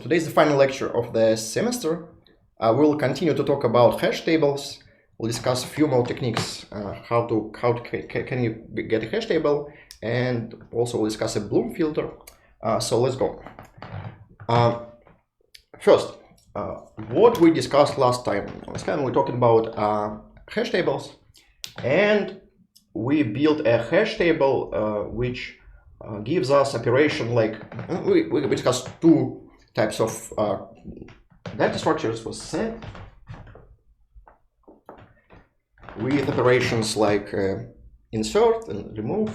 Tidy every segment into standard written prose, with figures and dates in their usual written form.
Today is the final lecture of the semester. We'll continue to talk about hash tables. We'll discuss a few more techniques, how can you get a hash table, and also we'll discuss a Bloom filter. So let's go. First, what we discussed last time. Last time we talked about hash tables, and we built a hash table which gives us operation like we discussed two types of data structures for set with operations like insert and remove.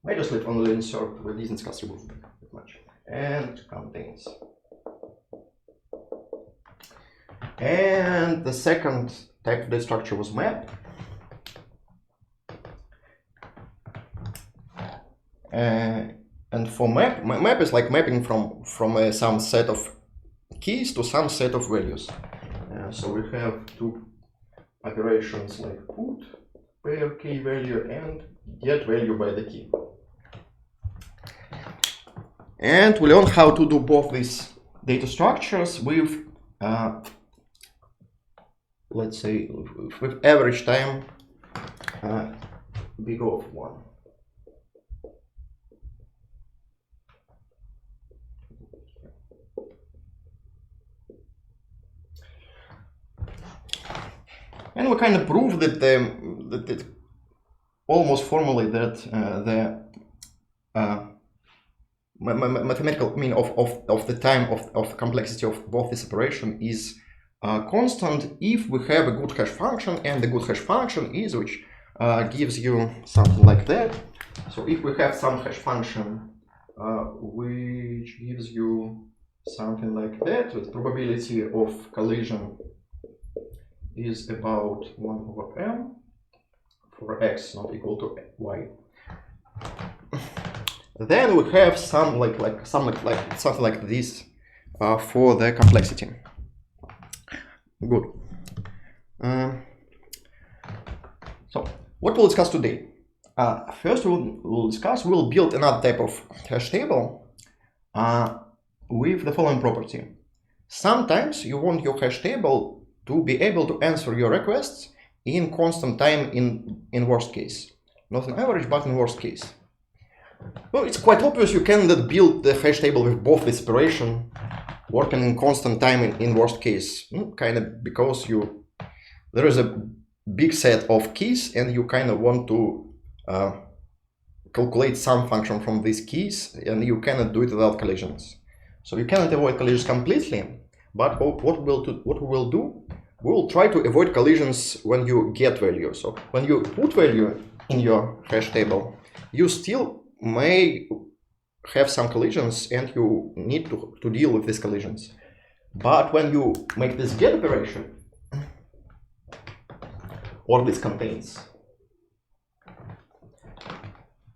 I just leave only insert, we didn't discuss remove that much, and contains. And the second type of data structure was map. And for map is like mapping from some set of keys to some set of values. So we have two operations like put pair key value and get value by the key. And we learn how to do both these data structures with let's say with average time big O of 1. And we kind of prove that that almost formally that the mathematical mean of the time of complexity of both this operation is constant if we have a good hash function, and the good hash function is which gives you something like that. So if we have some hash function which gives you something like that, with probability of collision is about 1 over m for x not equal to y. Then we have something like this for the complexity. Good. So what we'll discuss today? First we'll build another type of hash table with the following property. Sometimes you want your hash table to be able to answer your requests in constant time in worst case. Not in average, but in worst case. Well, it's quite obvious you cannot build the hash table with both this operation working in constant time in worst case. Kind of because there is a big set of keys and you kind of want to calculate some function from these keys, and you cannot do it without collisions. So you cannot avoid collisions completely, but what we will do, we will try to avoid collisions when you get value. So when you put value in your hash table, you still may have some collisions and you need to deal with these collisions. But when you make this get operation, or this contains,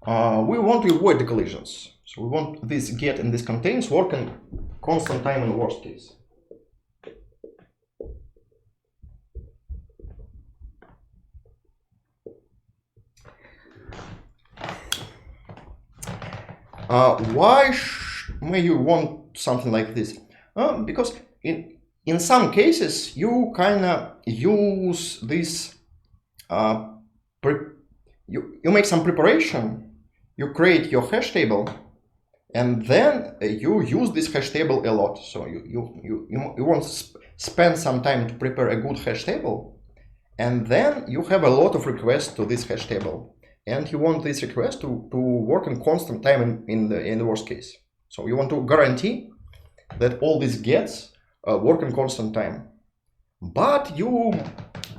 we want to avoid the collisions. So we want this get and this contains work in constant time in the worst case. Why may you want something like this? Because in some cases you kind of use this. You make some preparation. You create your hash table, and then you use this hash table a lot. So you want to spend some time to prepare a good hash table, and then you have a lot of requests to this hash table. And you want this request to work in constant time in the worst case. So you want to guarantee that all these gets work in constant time. But you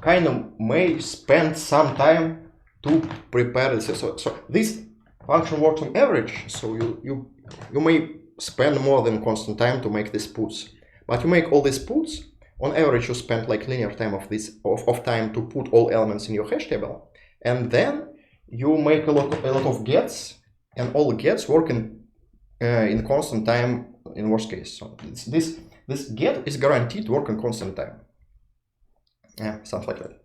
kind of may spend some time to prepare this. So this function works on average. So you may spend more than constant time to make these puts. But you make all these puts, on average you spend like linear time of time to put all elements in your hash table. And then you make a lot of gets, and all gets work in constant time in worst case. So this get is guaranteed to work in constant time. Yeah, something like that.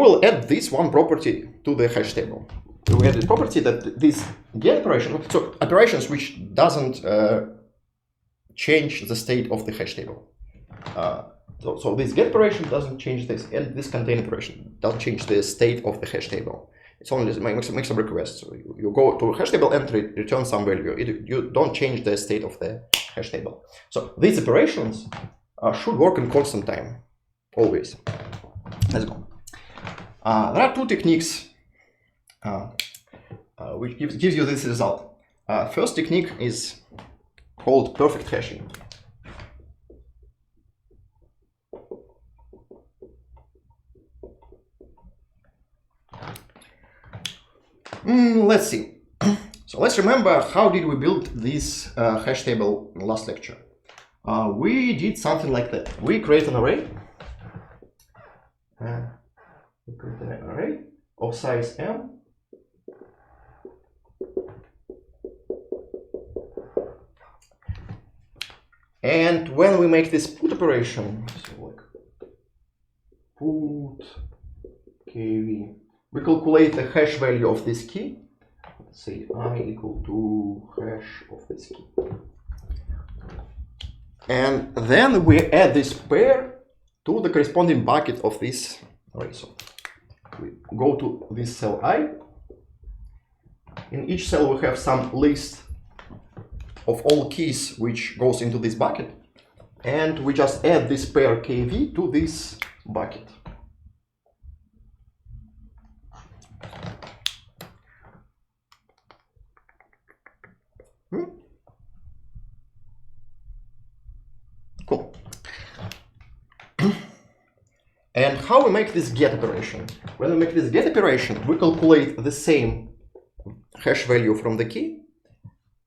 will add this one property to the hash table. We will add the property that this get operation, so operations which doesn't change the state of the hash table. So this get operation doesn't change this, and this contain operation doesn't change the state of the hash table. It's only makes some requests. So you go to a hash table entry, return some value. You don't change the state of the hash table. So these operations should work in constant time, always. Let's go. There are two techniques which gives you this result. First technique is called perfect hashing. Let's see. So let's remember how did we build this hash table in last lecture. We did something like that. We create an array. We create an array of size m. And when we make this put operation, so like put kv, we calculate the hash value of this key. Let's say I equal to hash of this key. And then we add this pair to the corresponding bucket of this array. So we go to this cell I. In each cell we have some list of all keys which goes into this bucket. And we just add this pair kv to this bucket. Cool. And how we make this get operation? When we make this get operation, we calculate the same hash value from the key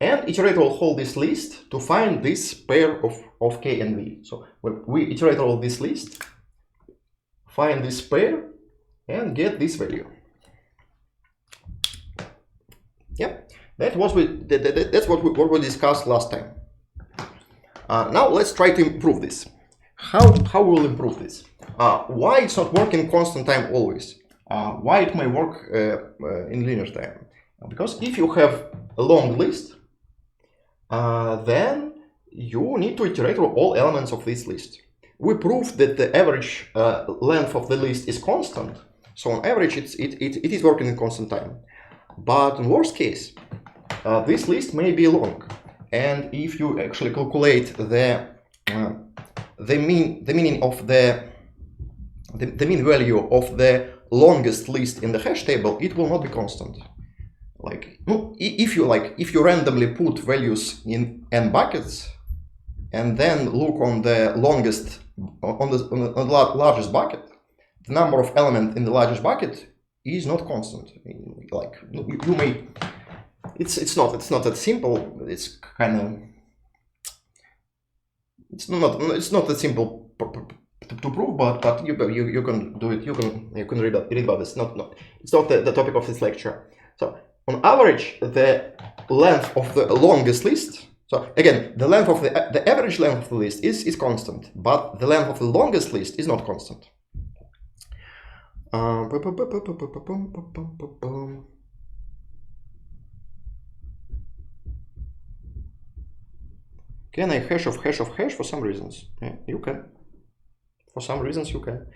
and iterate all whole this list to find this pair of k and v. So we iterate all this list, find this pair, and get this value. Yep, that's what we discussed last time. Now let's try to improve this. How we'll improve this? Why it's not working constant time always? Why it may work in linear time? Because if you have a long list, then you need to iterate through all elements of this list. We proved that the average length of the list is constant, so on average it is working in constant time. But in worst case, this list may be long, and if you actually calculate the meaning of the mean value of the longest list in the hash table, it will not be constant. Like if you randomly put values in n buckets and then look on the longest on the largest bucket, the number of elements in the largest bucket is not constant. Like you may, it's not that simple. It's kind of it's not that simple to prove, but you can do it. You can read about this. It's not the topic of this lecture. So on average, the length of the longest list. So again, the length of the average length of the list is constant, but the length of the longest list is not constant. Can I hash of hash for some reasons? Yeah, you can. For some reasons you can.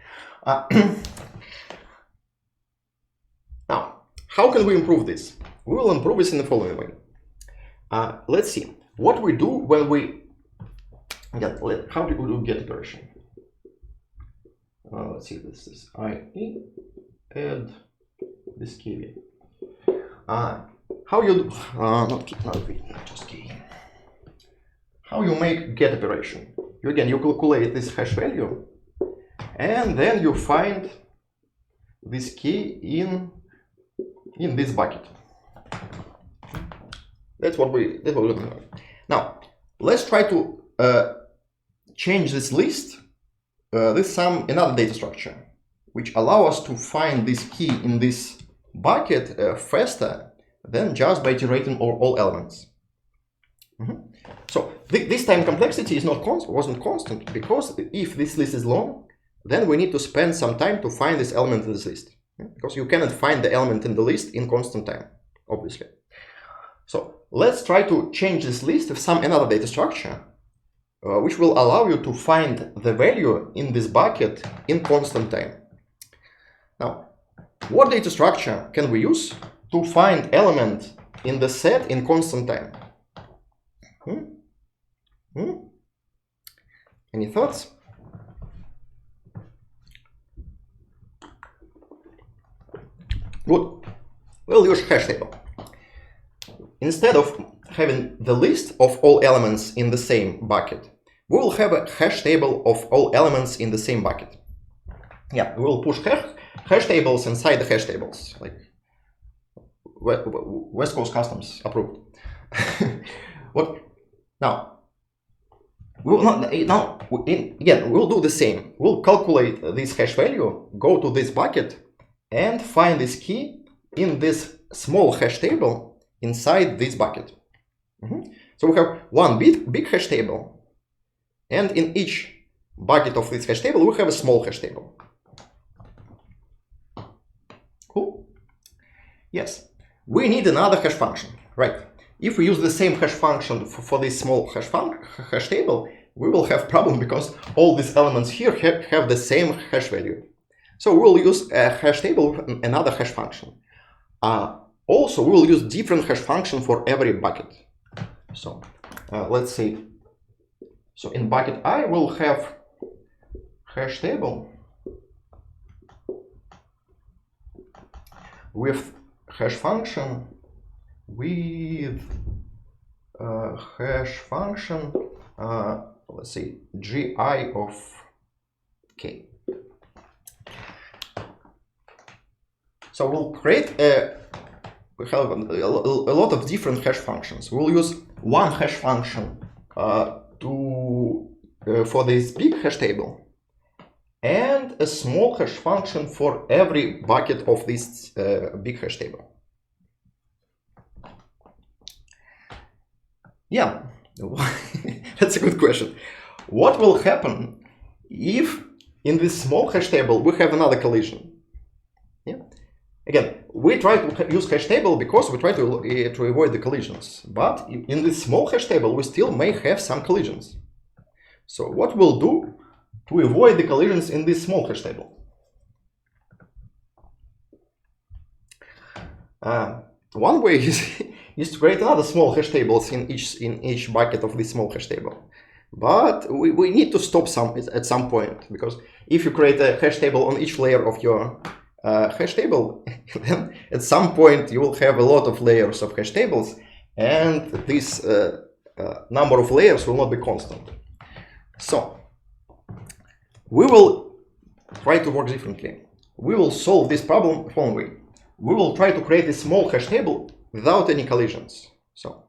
Now, how can we improve this? We will improve this in the following way. Let's see what we do when we how do we do get operation? Let's see, this is IE add this key. How you not just key. How you make get operation? You calculate this hash value, and then you find this key in this bucket. That's what we're doing. Now let's try to change this list with another data structure, which allow us to find this key in this bucket faster than just by iterating all elements. So this time complexity wasn't constant, because if this list is long, then we need to spend some time to find this element in this list, because you cannot find the element in the list in constant time, obviously. So let's try to change this list with some another data structure, which will allow you to find the value in this bucket in constant time. Now, what data structure can we use to find element in the set in constant time? Any thoughts? Good. We'll use hash table. Instead of having the list of all elements in the same bucket, we will have a hash table of all elements in the same bucket. Yeah, we will push hash tables inside the hash tables, like West Coast Customs approved. What now? We will not now again. We'll do the same. We'll calculate this hash value, go to this bucket, and find this key in this small hash table inside this bucket. So we have one big hash table, and in each bucket of this hash table we have a small hash table. Cool? Yes. We need another hash function, right? If we use the same hash function for this small hash table, we will have problem because all these elements here have the same hash value. So we'll use a hash table with another hash function. Also, we will use different hash function for every bucket. So let's say, so in bucket I will have hash table with hash function let's say gi of k. So we'll create we have a lot of different hash functions. We'll use one hash function for this big hash table, and a small hash function for every bucket of this big hash table. Yeah, that's a good question. What will happen if in this small hash table we have another collision? Yeah. Again, we try to use hash table because we try to avoid the collisions. But in this small hash table, we still may have some collisions. So what we'll do to avoid the collisions in this small hash table? One way is to create another small hash tables in each bucket of this small hash table. But we need to stop at some point, because if you create a hash table on each layer of your hash table, then at some point you will have a lot of layers of hash tables, and this number of layers will not be constant. So we will try to work differently. We will solve this problem the following way. We will try to create a small hash table without any collisions. So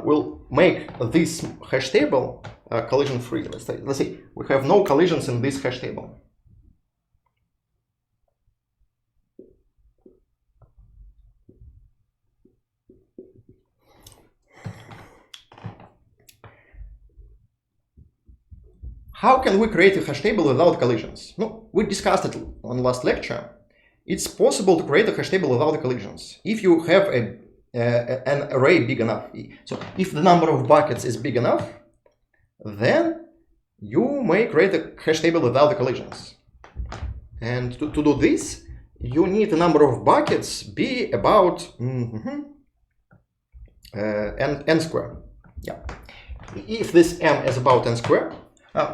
we'll make this hash table collision free. Let's say we have no collisions in this hash table. How can we create a hash table without collisions? No, we discussed it on last lecture. It's possible to create a hash table without collisions if you have an array big enough. So if the number of buckets is big enough, then you may create a hash table without the collisions. And to do this, you need a number of buckets be about n square. Yeah. If this m is about n square,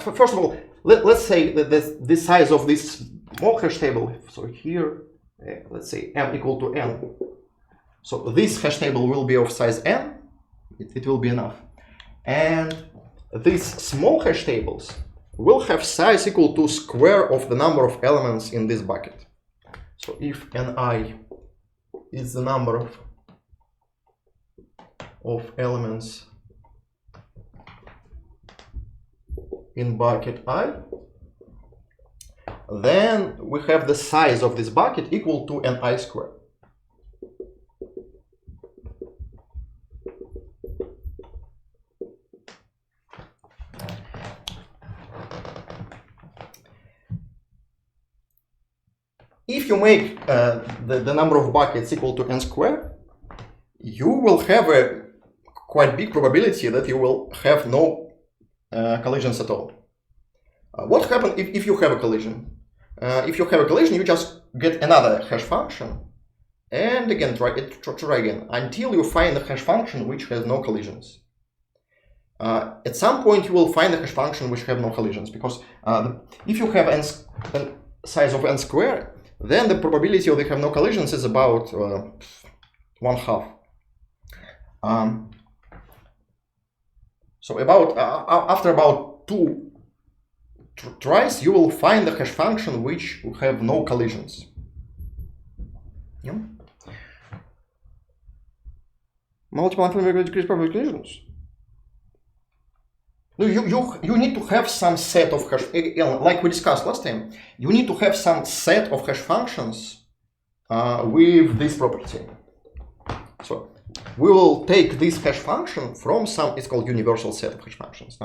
first of all, let's say that this size of this small hash table, so here, let's say m equal to n. So this hash table will be of size n, it will be enough. And these small hash tables will have size equal to square of the number of elements in this bucket. So if ni is the number of elements in bucket I, then we have the size of this bucket equal to ni squared. if you make the number of buckets equal to n squared, you will have a quite big probability that you will have no collisions at all. What happens if you have a collision? If you have a collision, you just get another hash function, and again try again until you find a hash function which has no collisions. At some point, you will find a hash function which have no collisions, because if you have n size of n squared, then the probability of they have no collisions is about 1/2. So after about 2 tries, you will find the hash function which will have no collisions. Yeah. Multiple unfamiliar decrease probability collisions. No, you need to have some set of hash, like we discussed last time. You need to have some set of hash functions with this property. So we will take this hash function from some, it's called universal set of hash functions.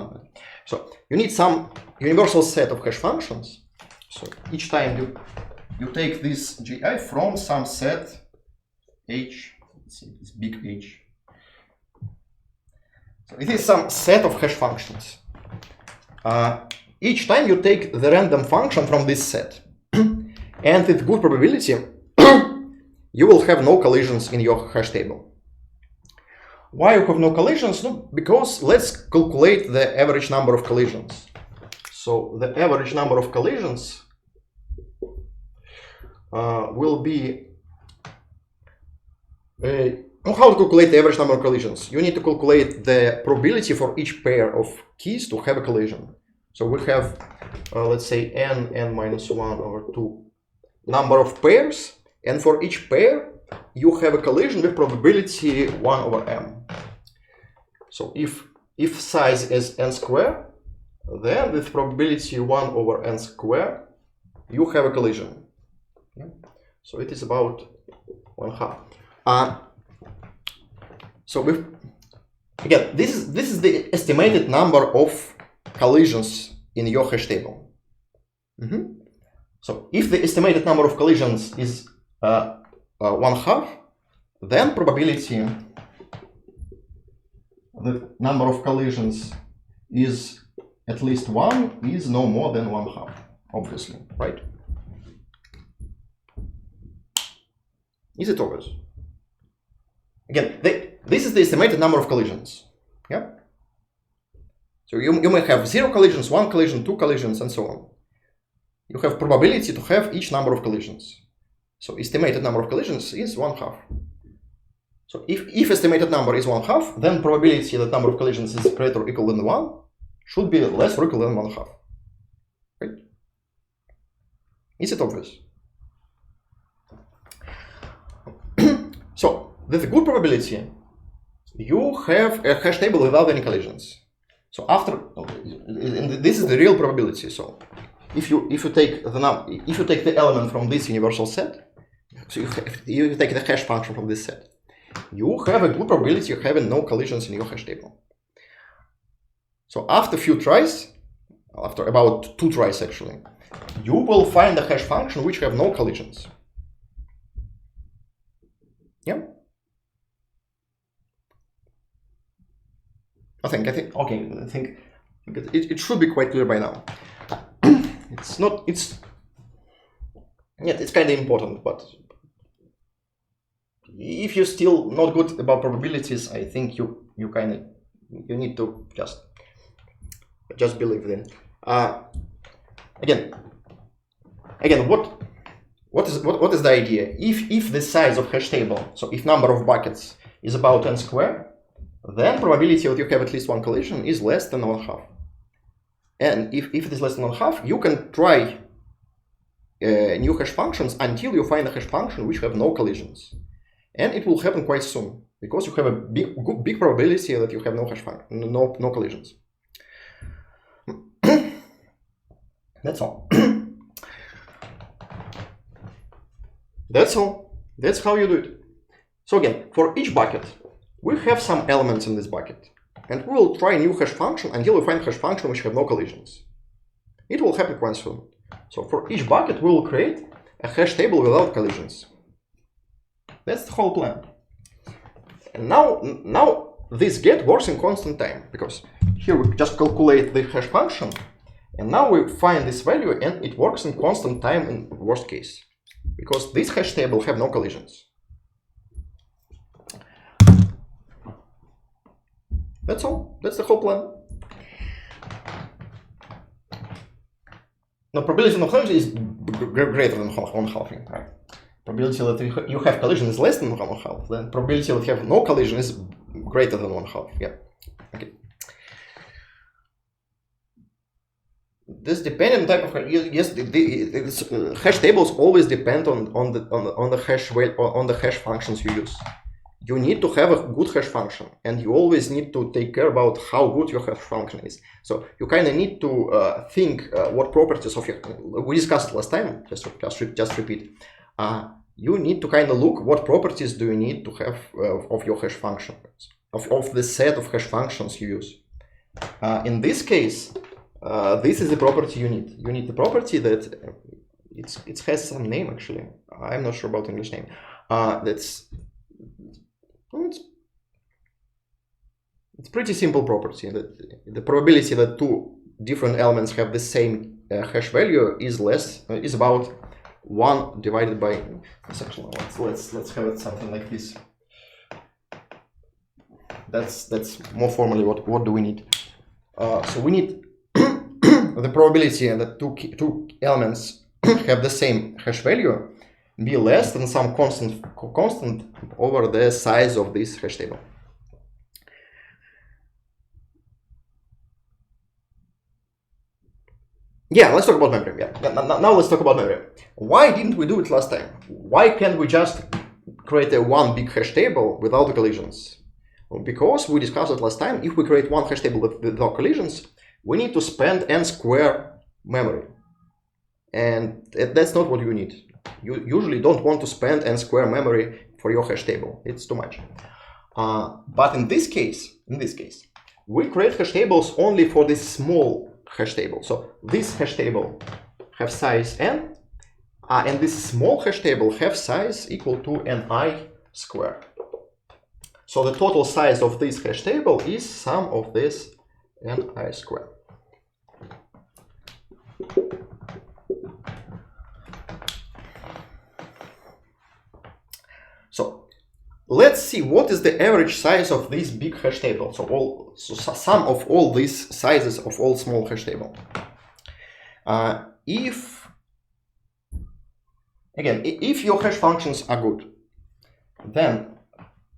So you need some universal set of hash functions. So each time you take this GI from some set H, let's see, it's big H. So it is some set of hash functions. Each time you take the random function from this set, and with good probability, you will have no collisions in your hash table. Why you have no collisions? No, because let's calculate the average number of collisions. So the average number of collisions will be how to calculate the average number of collisions? You need to calculate the probability for each pair of keys to have a collision. So we have, let's say, n minus 1 over 2 number of pairs, and for each pair you have a collision with probability 1 over m. So if size is n squared, then with probability 1 over n squared you have a collision. Yeah. So it is about 1/2. So again, this is the estimated number of collisions in your hash table. So if the estimated number of collisions is 1/2, then probability the number of collisions is at least 1 is no more than 1/2, obviously, right? Is it obvious? Again, this is the estimated number of collisions. Yeah. So you may have 0 collisions, 1 collision, 2 collisions, and so on. You have probability to have each number of collisions. So estimated number of collisions is 1/2. So if estimated number is 1/2, then probability that number of collisions is greater or equal than 1 should be less or equal than 1/2. Right? Is it obvious? So with a good probability, you have a hash table without any collisions. So after, this is the real probability. So if you take the element from this universal set, so you take the hash function from this set, you have a good probability of having no collisions in your hash table. So after a few tries, after about 2 tries actually, you will find a hash function which have no collisions. Yeah. I think it should be quite clear by now. It's kind of important, but if you're still not good about probabilities, I think you need to just believe them. Again, what is the idea? If the size of hash table, so if number of buckets is about n squared, then probability that you have at least 1 collision is less than 1/2. And if it is less than 1/2, you can try new hash functions until you find a hash function which have no collisions. And it will happen quite soon, because you have a big probability that you have no hash function, no collisions. That's all. That's all. That's how you do it. So again, for each bucket, we have some elements in this bucket, and we will try a new hash function until we find a hash function which have no collisions. It will happen quite soon. So for each bucket, we will create a hash table without collisions. That's the whole plan. And now this get works in constant time, because here we just calculate the hash function, and now we find this value, and it works in constant time in worst case, because this hash table have no collisions. That's all. That's the whole plan. Now, probability of collision is greater than 1/2, right? Probability that you have collision is less than 1/2. Then probability that you have no collision is greater than 1/2. Yeah. Okay. This dependent type of yes, hash tables always depend on the hash functions you use. You need to have a good hash function, and you always need to take care about how good your hash function is. So you kind of need to think what properties of your, we discussed it last time, just repeat. You need to kind of look what properties do you need to have of your hash function, of the set of hash functions you use. In this case, this is the property you need. You need the property that it has some name actually. I'm not sure about English name. It's pretty simple property. That the probability that two different elements have the same hash value is about 1 divided by. Let's have it something like this. That's more formally what do we need? So we need the probability that two elements have the same hash value be less than some constant over the size of this hash table. Yeah, let's talk about memory. Yeah, now let's talk about memory. Why didn't we do it last time? Why can't we just create a one big hash table without the collisions? Well, because we discussed it last time. If we create one hash table without collisions, we need to spend n square memory, and that's not what you need. You usually don't want to spend n square memory for your hash table. It's too much. But in this case, we create hash tables only for this small hash table. So this hash table have size n, and this small hash table have size equal to ni squared. So the total size of this hash table is sum of this ni squared. So let's see what is the average size of this big hash table. So sum of all these sizes of all small hash table. If your hash functions are good, then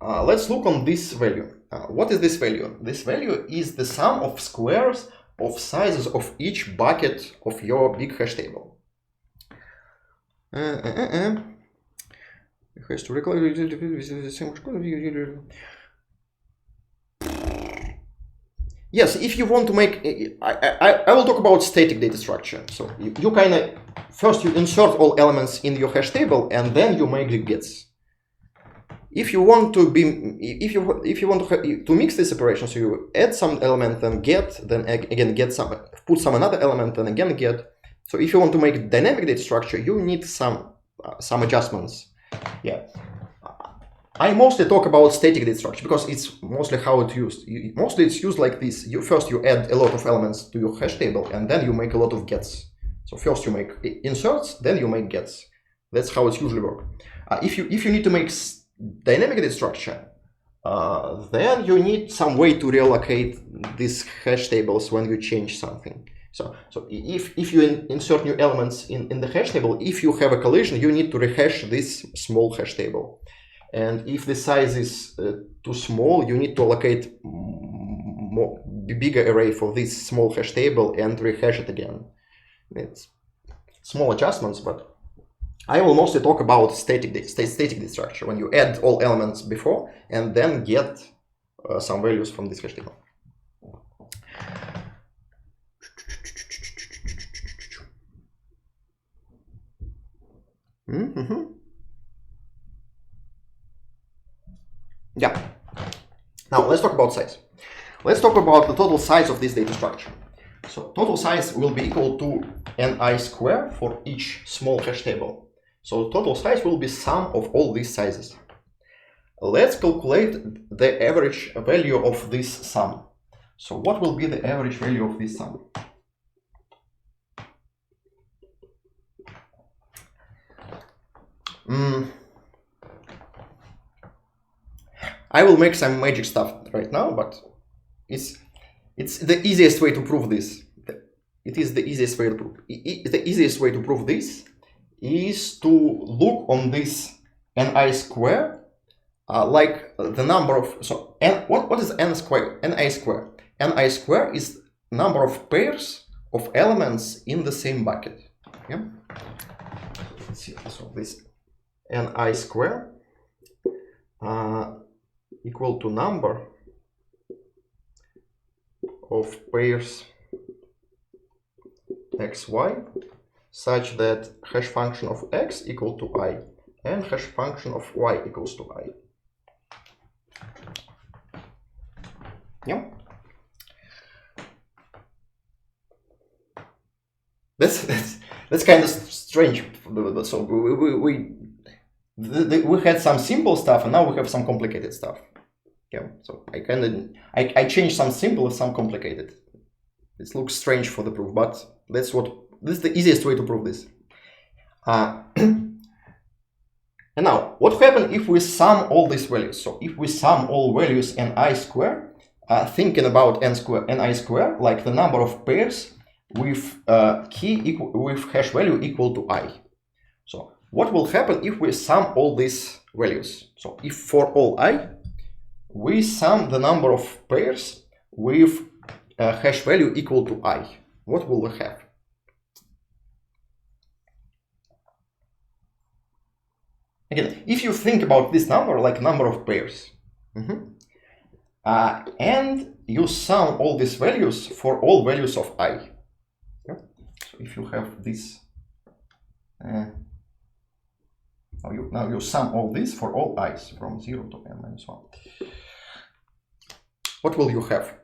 let's look on this value. What is this value? This value is the sum of squares of sizes of each bucket of your big hash table. Yes, if you want to make, I will talk about static data structure. So you kind of first you insert all elements in your hash table, and then you make the gets. If you want to to mix this operation, so you add some element, then get, then again get some, put some another element, then again get. So if you want to make dynamic data structure, you need some adjustments. Yeah, I mostly talk about static data structure because it's mostly how it's used. Mostly it's used like this. First you add a lot of elements to your hash table, and then you make a lot of gets. So first you make inserts, then you make gets. That's how it's usually work. If you need to make dynamic data structure, then you need some way to reallocate these hash tables when you change something. So if you insert new elements in the hash table, if you have a collision, you need to rehash this small hash table. And if the size is too small, you need to allocate bigger array for this small hash table and rehash it again. It's small adjustments, but I will mostly talk about static data structure, when you add all elements before and then get some values from this hash table. Yeah. Now let's talk about size. Let's talk about the total size of this data structure. So total size will be equal to ni squared for each small hash table. So total size will be sum of all these sizes. Let's calculate the average value of this sum. So what will be the average value of this sum? I will make some magic stuff right now, but it's the easiest way to prove this. It is the easiest way to prove. The easiest way to prove this is to look on this ni square like the number of, so n, what is n square? Ni square. Ni square is number of pairs of elements in the same bucket. Yeah. Let's see. So this ni square equal to number of pairs xy such that hash function of x equal to I and hash function of y equals to I. Yeah. That's kind of strange. So we had some simple stuff and now we have some complicated stuff. Yeah. So I changed some simple with some complicated. This looks strange for the proof, but this is the easiest way to prove this. And now, what happens if we sum all these values? So if we sum all values ni square, thinking about ni square like the number of pairs with with hash value equal to I. So what will happen if we sum all these values? So if for all I, we sum the number of pairs with hash value equal to I, what will we have? Again, if you think about this number like number of pairs, and you sum all these values for all values of I. Yeah? So if you have this, now you sum all this for all i's from 0 to n minus 1. What will you have?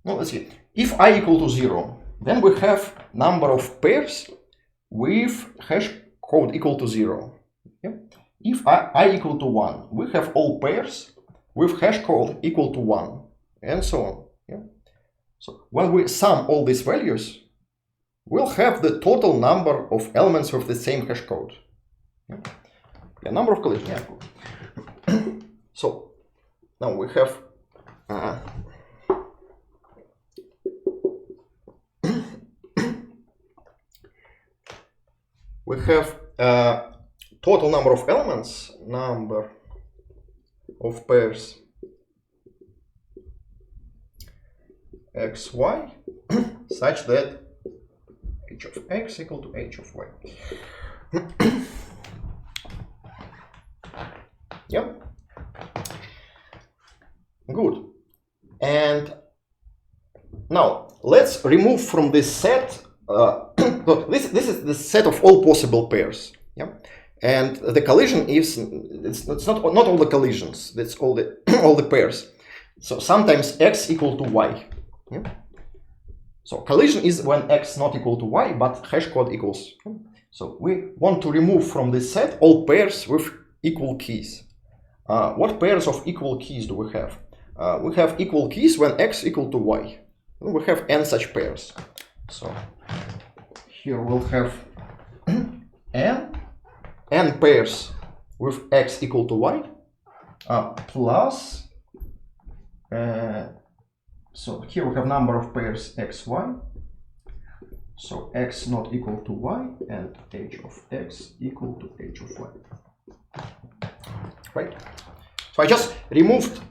Well, let's see. If I equal to 0, then we have number of pairs with hash code equal to 0. Yeah? If I equal to 1, we have all pairs with hash code equal to 1, and so on. Yeah? So when we sum all these values, we'll have the total number of elements with the same hash code. Yeah? Yeah, number of collisions. Yeah. So now we have total number of elements, number of pairs xy such that h of x equal to h of y. Yep. Good. And now let's remove from this set. This is the set of all possible pairs. Yeah. And the collision is it's not all the collisions. That's all the all the pairs. So sometimes x equal to y. Yeah. So collision is when x not equal to y, but hash code equals. So we want to remove from this set all pairs with equal keys. What pairs of equal keys do we have? We have equal keys when x equal to y. We have n such pairs. So here we'll have n pairs with x equal to y plus. So here we have number of pairs xy. So x not equal to y and h of x equal to h of y. Right. So I just removed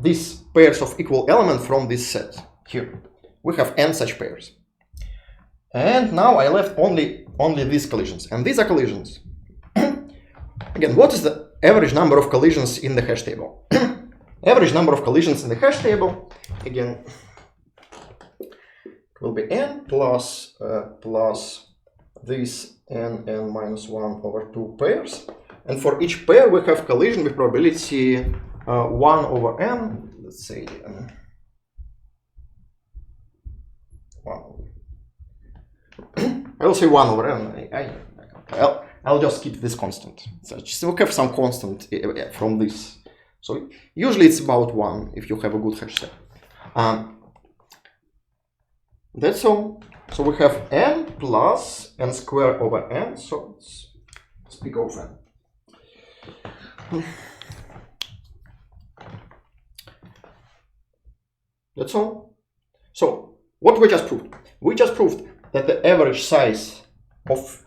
these pairs of equal elements from this set. Here we have n such pairs. And now I left only these collisions, and these are collisions. Again, what is the average number of collisions in the hash table? Average number of collisions in the hash table, again, it will be n plus this n minus 1 over 2 pairs. And for each pair, we have collision with probability 1 over n. Let's say 1 over I will say 1 over n. I'll just keep this constant. So just we'll have some constant from this. So usually it's about 1 if you have a good hash set. That's all. So we have n plus n squared over n. So let's speak of n. That's all. So what we just proved? We just proved that the average size of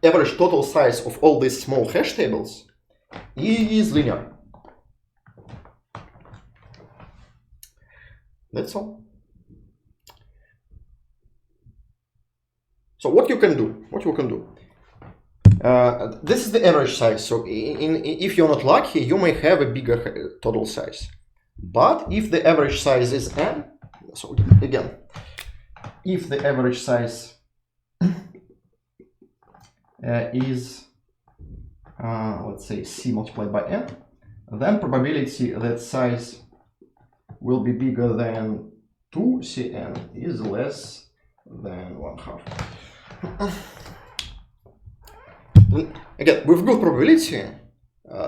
average total size of all these small hash tables is linear. That's all. So what you can do? This is the average size. So if you're not lucky, you may have a bigger total size. But if the average size is n, so again, if the average size is let's say c multiplied by n, then probability that size will be bigger than 2cn is less than 1/2. Again, with good probability,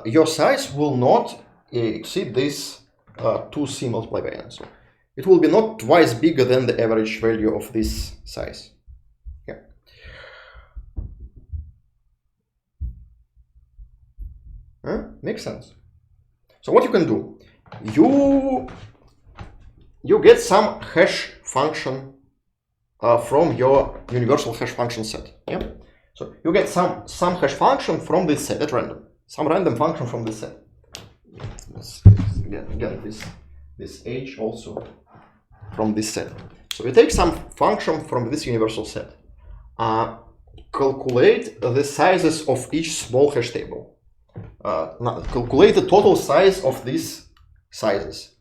your size will not exceed this 2c multiplied by n. So it will be not twice bigger than the average value of this size. Yeah. Makes sense. So what you can do? You get some hash function from your universal hash function set. Yeah. So you get some hash function from this set at random. Some random function from this set. Again, this h also from this set. So we take some function from this universal set. Calculate the sizes of each small hash table. Calculate the total size of these sizes.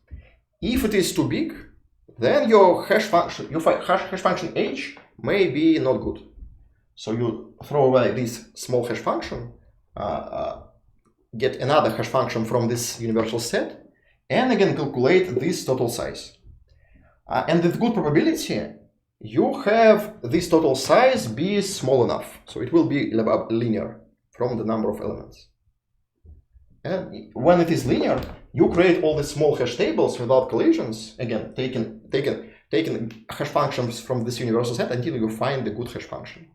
If it is too big, then your hash function h may be not good. So you throw away this small hash function, get another hash function from this universal set, and again calculate this total size. And with good probability, you have this total size be small enough. So it will be linear from the number of elements. And when it is linear, you create all the small hash tables without collisions, again taking hash functions from this universal set until you find the good hash function.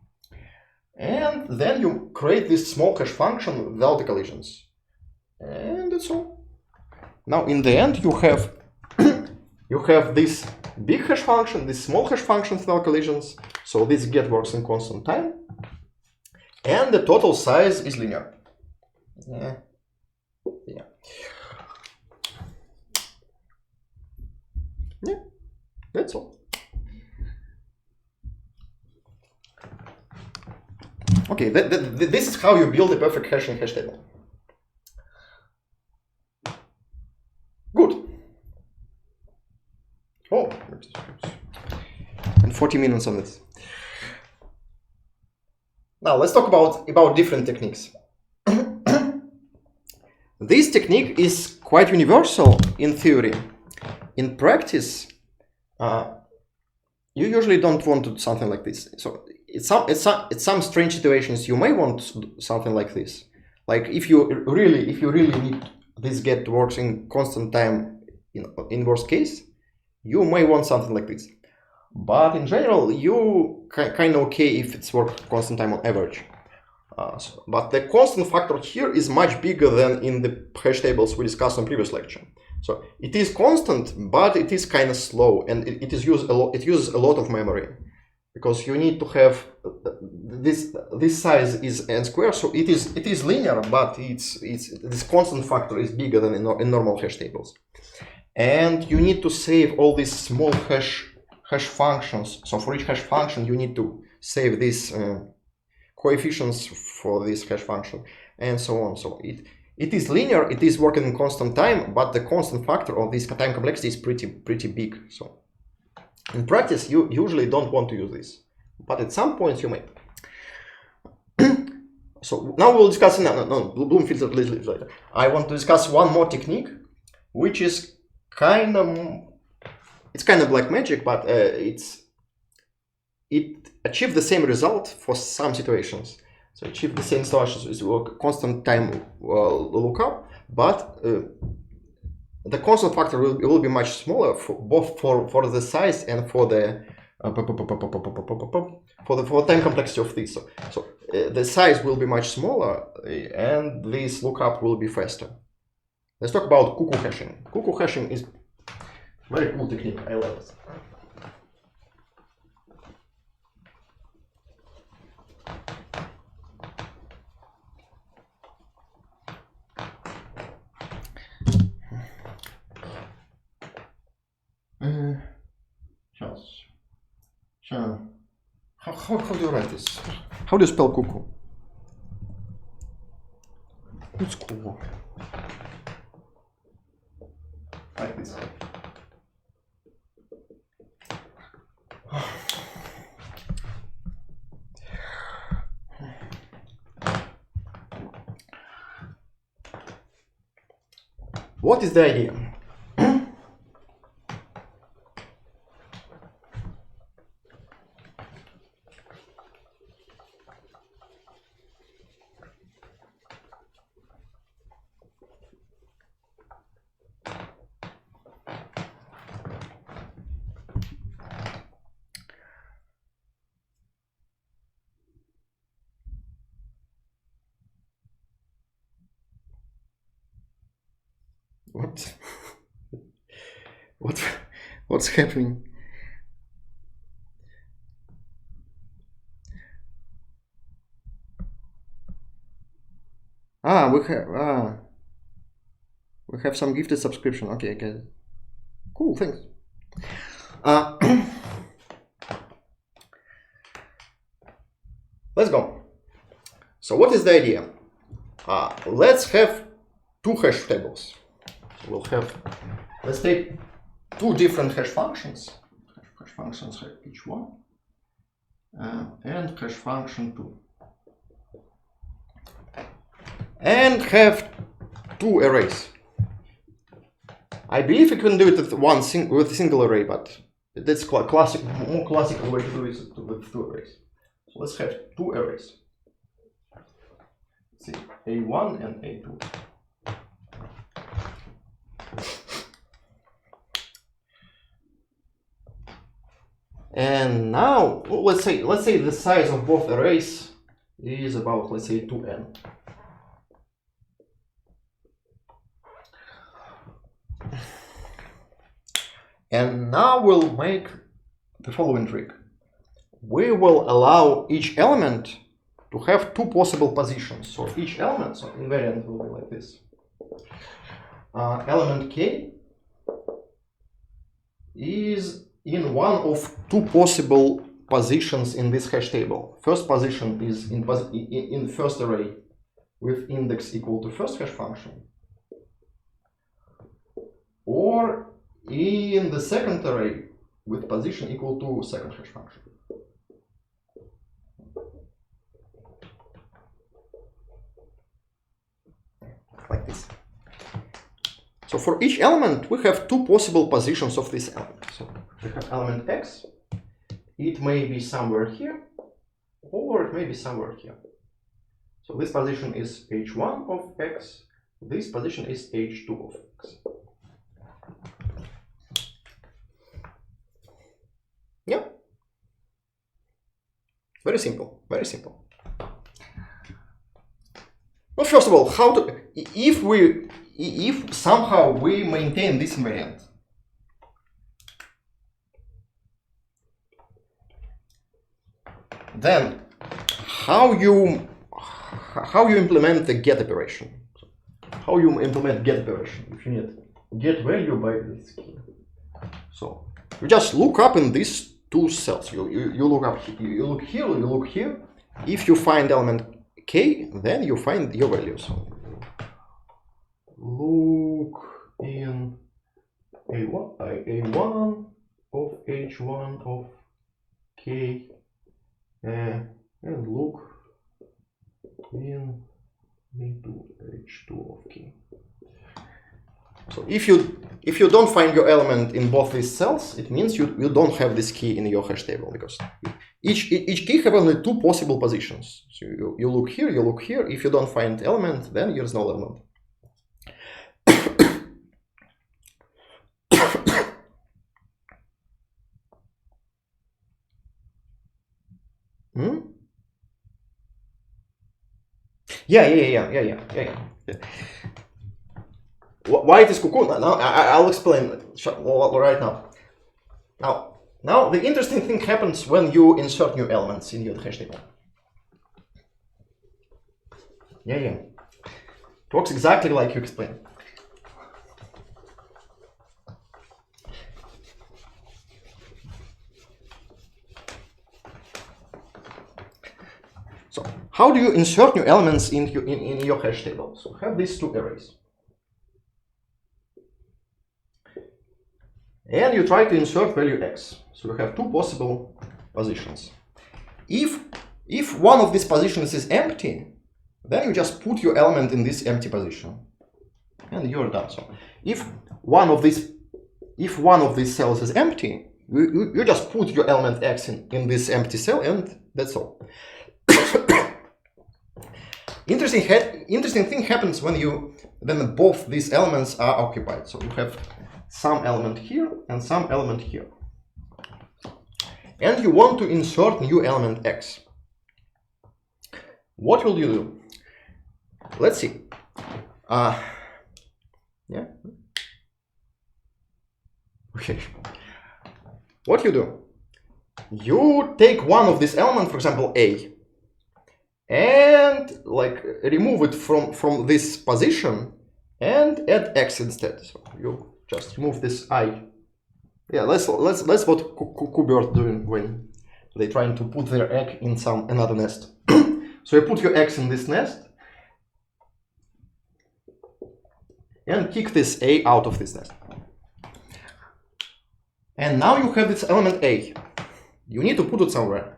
And then you create this small hash function without the collisions. And that's all. Now in the end you have this big hash function, this small hash function without collisions. So this get works in constant time. And the total size is linear. Yeah. That's all. Okay, this is how you build a perfect hashing hash table. Good. Oh, and 40 minutes on this. Now let's talk about different techniques. This technique is quite universal in theory. In practice, you usually don't want to do something like this. So it's some strange situations you may want to do something like this. Like if you really need this get to work in constant time, in worst case, you may want something like this. But in general, you kind of okay if it's work constant time on average. But the constant factor here is much bigger than in the hash tables we discussed in previous lecture. So it is constant, but it is kind of slow, and it uses a lot of memory, because you need to have this size is n squared, so it is linear, but this constant factor is bigger than in normal hash tables, and you need to save all these small hash functions. So for each hash function, you need to save these coefficients for this hash function, and so on. So it is linear, it is working in constant time, but the constant factor of this time complexity is pretty big. So in practice, you usually don't want to use this, but at some points you may. So now we'll discuss Bloom filter later. I want to discuss one more technique, which is kind of like magic, but it's it achieves the same result for some situations. So achieve the same situations with constant time lookup, but the constant factor will be much smaller both for the size and for the time complexity of this. So the size will be much smaller and this lookup will be faster. Let's talk about cuckoo hashing. Cuckoo hashing is very cool technique. I love it. How do you write this? How do you spell cuckoo? It's cool. Like this. What is the idea? What's happening? We have some gifted subscription. Okay, I get it. Cool, thanks. Let's go. So what is the idea? Let's have two hash tables. We'll have, let's take two different hash functions. Hash functions have each one, and hash function 2. And have two arrays. I believe you can do it with a single array, but that's more classical way to do it with two arrays. So let's have two arrays. Let's see, A1 and A2. And now let's say the size of both arrays is about, let's say, 2n. And now we'll make the following trick. We will allow each element to have two possible positions. So each element, so invariant will be like this. Element k is in one of two possible positions in this hash table. First position is in first array with index equal to first hash function, or in the second array with position equal to second hash function. Like this. So for each element, we have two possible positions of this element. So we have element x. It may be somewhere here, or it may be somewhere here. So this position is h1 of x. This position is h2 of x. Yeah. Very simple. Very simple. Well, first of all, how to if somehow we maintain this invariant, then how you implement the get operation? How you implement get operation? If you need get value by this key, so you just look up in these two cells. You look up. You look here. You look here. If you find element k, then you find your value. So look in A1 of H1 of k, and look in A2 H2 of k. So if you don't find your element in both these cells, it means you don't have this key in your hash table, because each key have only two possible positions. So you look here, you look here. If you don't find element, then there's no element. Yeah. Why it is cuckoo? Now I'll explain right now. Now the interesting thing happens when you insert new elements in your hash table. Yeah. It works exactly like you explained. So how do you insert new elements in your hash table? So have these two arrays. And you try to insert value x. So you have two possible positions. If one of these positions is empty, then you just put your element in this empty position, and you're done. So if one of these cells is empty, you just put your element x in this empty cell, and that's all. Interesting thing happens when both these elements are occupied. So you have some element here and some element here, and you want to insert new element x. What will you do? Let's see. Okay. What you do? You take one of these elements, for example, a, and like remove it from this position and add x instead. So you just remove this I. Yeah, that's what cuckoo bird doing when they're trying to put their egg in another nest. So you put your eggs in this nest and kick this A out of this nest. And now you have this element A. You need to put it somewhere.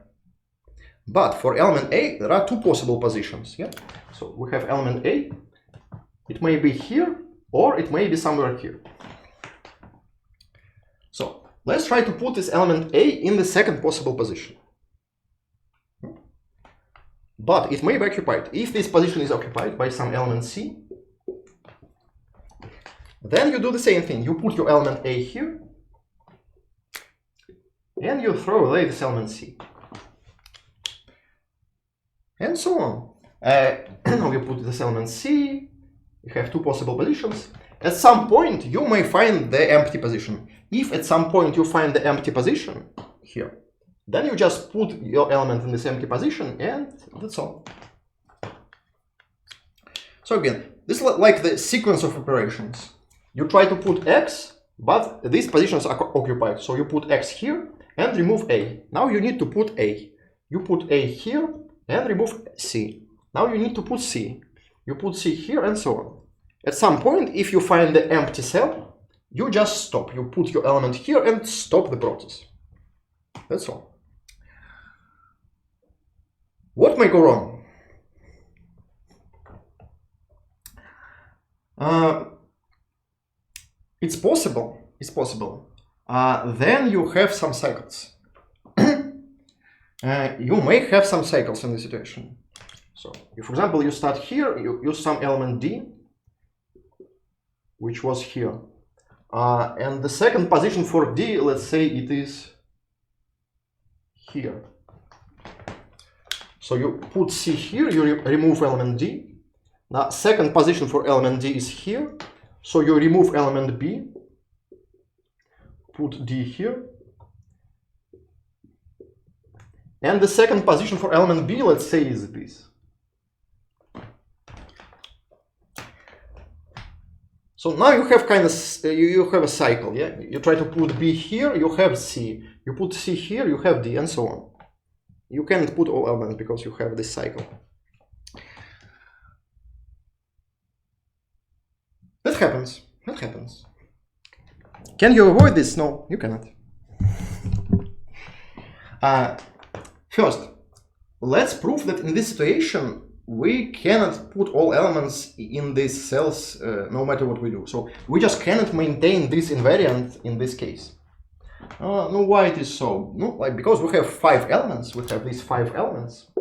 But for element A, there are two possible positions. Yeah. So we have element A. It may be here, or it may be somewhere here. So let's try to put this element A in the second possible position. But it may be occupied. If this position is occupied by some element C, then you do the same thing. You put your element A here, and you throw away this element C. And so on. Now you put this element C, you have two possible positions. At some point, you may find the empty position. If at some point you find the empty position here, then you just put your element in this empty position, and that's all. So again, this is like the sequence of operations. You try to put x, but these positions are occupied. So you put x here and remove A. Now you need to put A. You put A here and remove C. Now you need to put C. You put C here, and so on. At some point, if you find the empty cell, you just stop. You put your element here and stop the process. That's all. What may go wrong? It's possible. Then you have some cycles. You may have some cycles in this situation. So, if, for example, you start here, you use some element D, which was here. And the second position for D, let's say it is here. So you put C here, you remove element D. Now, second position for element D is here. So you remove element B, put D here. And the second position for element B, let's say, is this. So now you have you have a cycle, yeah? You try to put B here, you have C. You put C here, you have D, and so on. You can't put all elements because you have this cycle. That happens. Can you avoid this? No, you cannot. First, let's prove that in this situation we cannot put all elements in these cells no matter what we do. So we just cannot maintain this invariant in this case. No, why it is so? No, like because we have 5 elements. We have these 5 elements.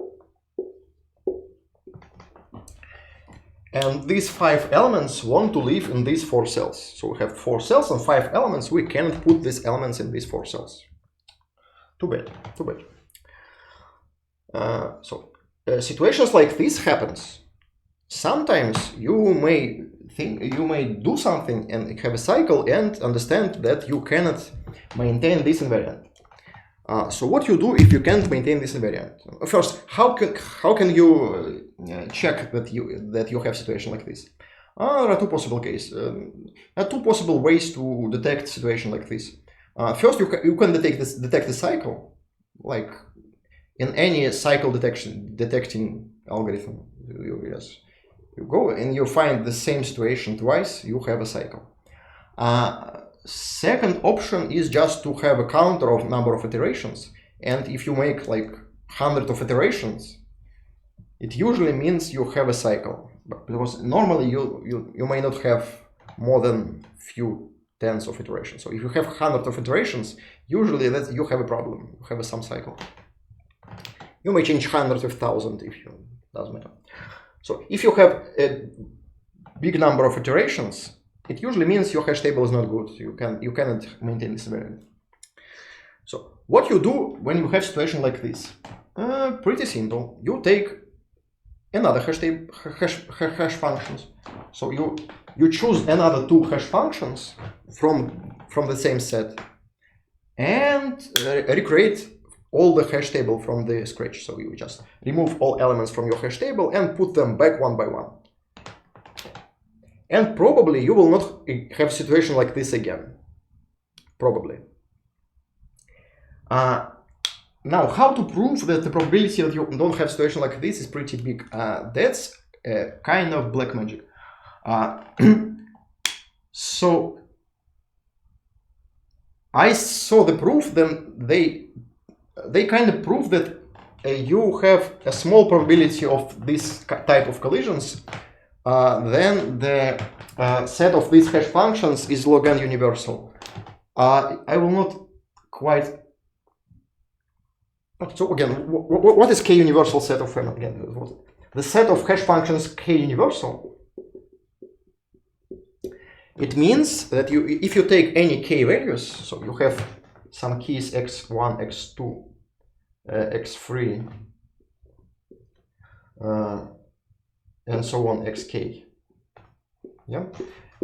And these 5 elements want to live in these 4 cells. So we have 4 cells and 5 elements. We cannot put these elements in these 4 cells. Too bad, too bad. Situations like this happens. Sometimes you may do something and have a cycle and understand that you cannot maintain this invariant. So what you do if you can't maintain this invariant? First, how can you check that you have a situation like this? There are 2 possible cases. There are 2 possible ways to detect situation like this. First, you can detect the cycle, like in any cycle detecting algorithm. You go and you find the same situation twice. You have a cycle. Second option is just to have a counter of number of iterations, and if you make like 100 of iterations, it usually means you have a cycle, because normally you may not have more than few tens of iterations. So if you have 100 of iterations, usually that you have a problem, you have some cycle. You may change 100 with 1,000 if you doesn't matter. So if you have a big number of iterations, it usually means your hash table is not good. You cannot maintain this invariant. So what you do when you have a situation like this? Pretty simple. You take another hash functions. So you choose another 2 hash functions from the same set and recreate all the hash table from the scratch. So you just remove all elements from your hash table and put them back one by one. And probably you will not have a situation like this again. Probably. Now, how to prove that the probability that you don't have a situation like this is pretty big? That's kind of black magic. So I saw the proof. Then they kind of prove that you have a small probability of this type of collisions. Then the set of these hash functions is log n universal. I will not quite. So again, what is k universal set of n? Again, the set of hash functions k universal. It means that if you take any k values, so you have some keys x1, x2, x3. And so on, xk, yeah,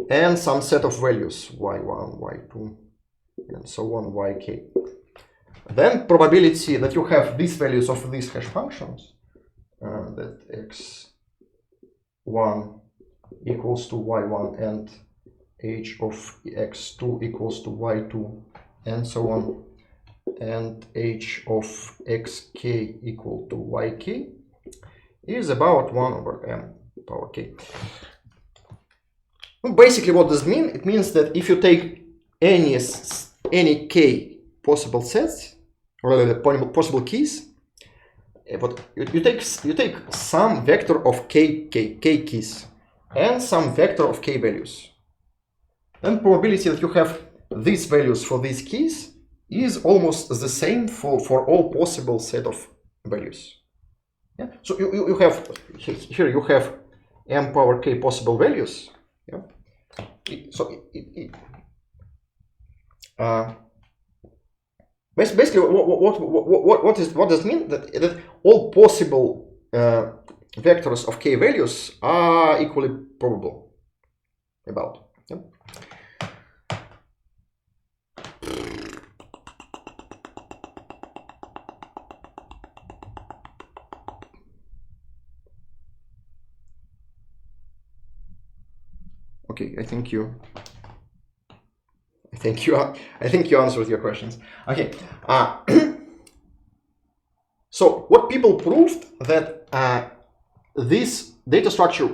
and some set of values y1, y2, and so on, yk. Then probability that you have these values of these hash functions, that x1 equals to y1 and h of x2 equals to y2, and so on, and h of xk equal to yk, is about 1 over m power k. Basically, what does it mean? It means that if you take any k possible sets or possible keys, but you take some vector of k keys and some vector of k values, then probability that you have these values for these keys is almost the same for all possible set of values. Yeah. So you have here you have m power k possible values. Yeah. Basically, what does it mean? That all possible vectors of k values are equally probable. About. Yeah. Okay, I think you answered your questions. Okay, so what people proved that this data structure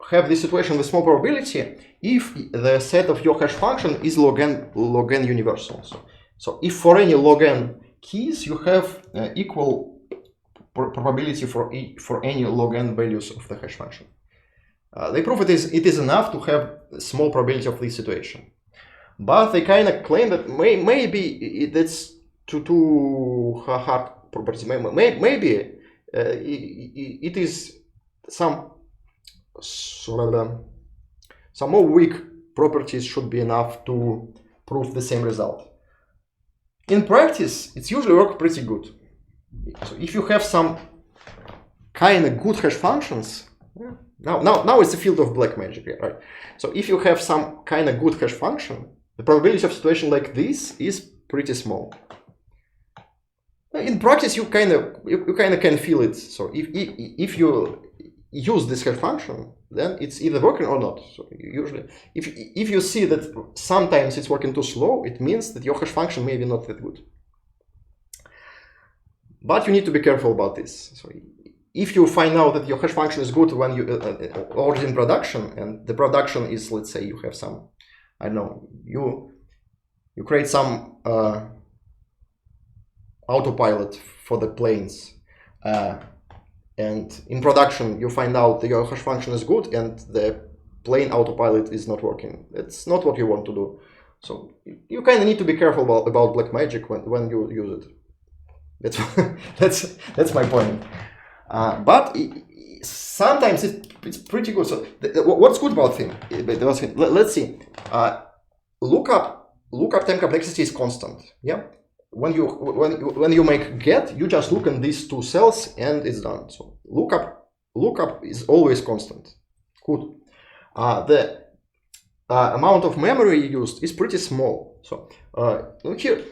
have this situation with small probability if the set of your hash function is log n universal. So if for any log n keys you have equal probability for any log n values of the hash function. They prove it is enough to have a small probability of this situation, but they kind of claim that maybe that's too hard property. Maybe it is some more weak properties should be enough to prove the same result. In practice, it's usually work pretty good. So if you have some kind of good hash functions, now it's a field of black magic, right? So if you have some kind of good hash function, the probability of situation like this is pretty small. In practice, you kind of can feel it. So if you use this hash function, then it's either working or not. So usually, if you see that sometimes it's working too slow, it means that your hash function may be not that good. But you need to be careful about this. So if you find out that your hash function is good when you already in production, and the production is, let's say, you have some, I don't know, you create some autopilot for the planes, and in production you find out that your hash function is good and the plane autopilot is not working. It's not what you want to do. So you kind of need to be careful about black magic when you use it. That's my point. But sometimes it's pretty good. So what's good about thing? Let's see. Lookup time complexity is constant. Yeah. When you make get, you just look in these two cells and it's done. So lookup is always constant. Good. The amount of memory used is pretty small. So here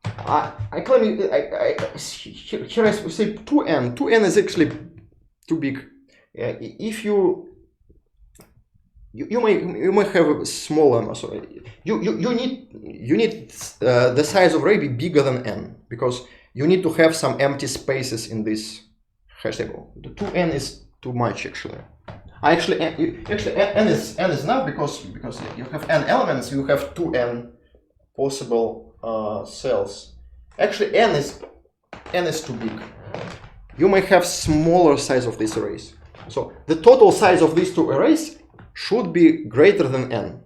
I claim here I say 2n. 2n is actually too big. If you may have a smaller. So you need the size of array be bigger than n, because you need to have some empty spaces in this hash table. The 2n is too much actually. Actually n is enough because you have n elements. You have 2n possible cells. Actually n is too big. You may have smaller size of these arrays. So the total size of these two arrays should be greater than n.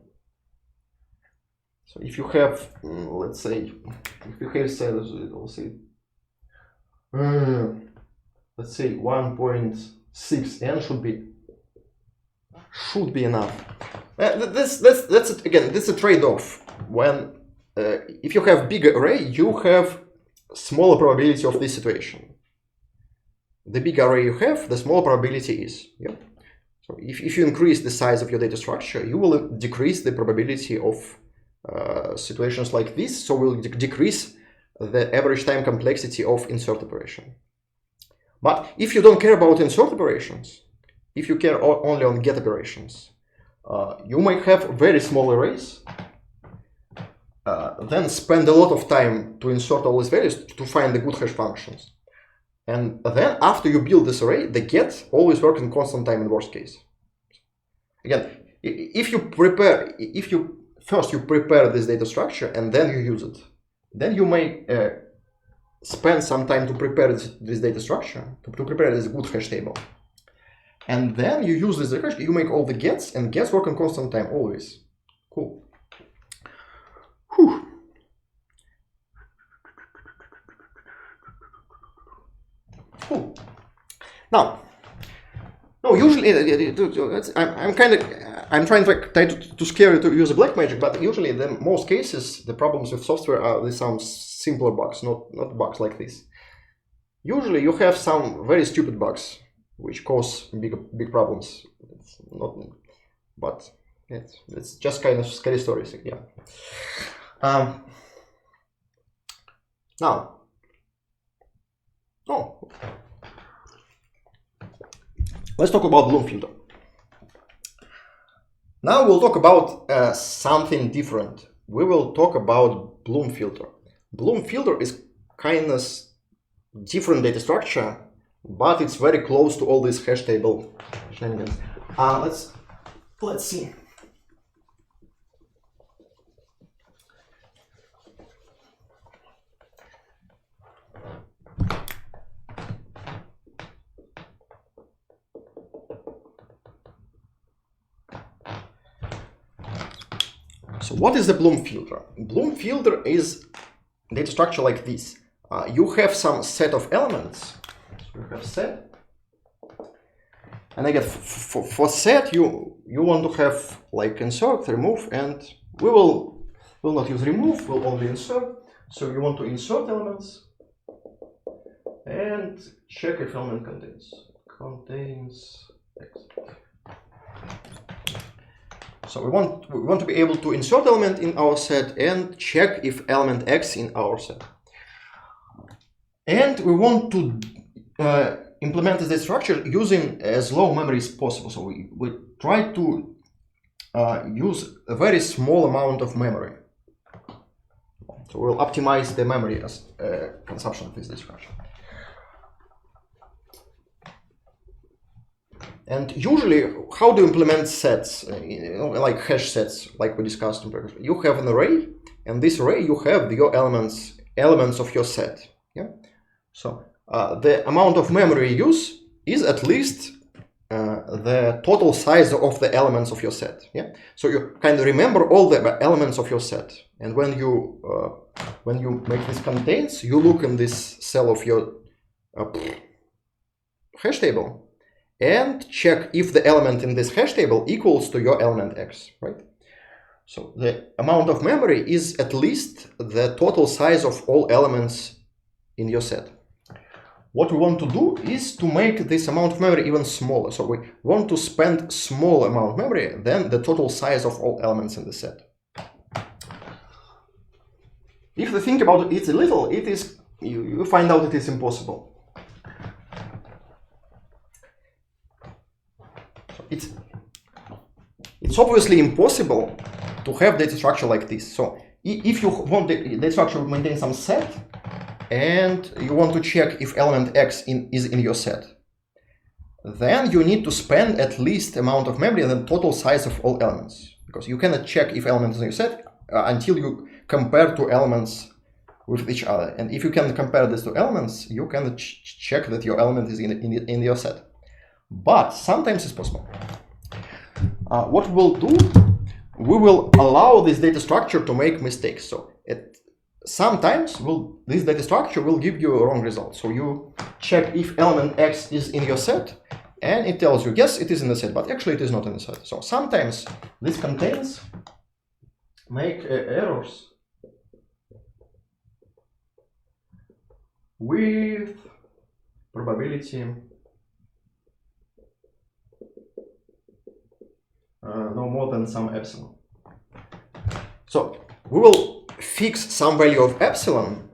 So if you have, let's say, if you have cells, let's say 1.6 n should be enough. That's again, this is a trade-off. When if you have bigger array, you have smaller probability of this situation. The bigger array you have, the smaller probability is. Yeah. So if you increase the size of your data structure, you will decrease the probability of situations like this. So will decrease the average time complexity of insert operation. But if you don't care about insert operations, if you care only on get operations, you might have very small arrays, then spend a lot of time to insert all these values to find the good hash functions. And then after you build this array, the get always works in constant time in worst case. Again, if you first prepare this data structure and then you use it, then you may spend some time to prepare this data structure, to prepare this good hash table. And then you use this hash, you make all the gets, and gets work in constant time always. Cool. Whew. Cool. Now, usually I'm trying to scare you to use a black magic, but usually in most cases the problems with software are some simpler bugs, not bugs like this. Usually you have some very stupid bugs which cause big problems. It's not, but it's just kind of scary stories. Yeah. Now. Let's talk about Bloom filter. Now we'll talk about something different. We will talk about Bloom filter. Bloom filter is kind of different data structure, but it's very close to all these hash table shenanigans. Let's see. So what is the Bloom filter? Bloom filter is data structure like this. You have some set of elements. So you have set. And again, for set, you want to have like insert, remove, and we will not use remove, we'll only insert. So you want to insert elements and check if element contains text. So we want to be able to insert element in our set and check if element X in our set. And we want to implement this structure using as low memory as possible. So we try to use a very small amount of memory. So we'll optimize the memory as consumption of this structure. And usually, how do you implement sets, like hash sets, like we discussed in previous? You have an array, and this array you have your elements of your set. Yeah. So the amount of memory you use is at least the total size of the elements of your set. Yeah. So you kind of remember all the elements of your set, and when you make this contains, you look in this cell of your hash table and check if the element in this hash table equals to your element X, right? So the amount of memory is at least the total size of all elements in your set. What we want to do is to make this amount of memory even smaller. So we want to spend small amount of memory than the total size of all elements in the set. If you think about it, it's a little, it is, you find out it is impossible. It's obviously impossible to have data structure like this. So if you want the data structure to maintain some set and you want to check if element X is in your set, then you need to spend at least amount of memory than the total size of all elements, because you cannot check if element is in your set until you compare two elements with each other. And if you can compare these two elements, you can check that your element is in your set. But sometimes it's possible. What we'll do, we will allow this data structure to make mistakes. So sometimes this data structure will give you a wrong result. So you check if element X is in your set, and it tells you, yes, it is in the set, but actually it is not in the set. So sometimes this contains make errors with probability no more than some epsilon. So we will fix some value of epsilon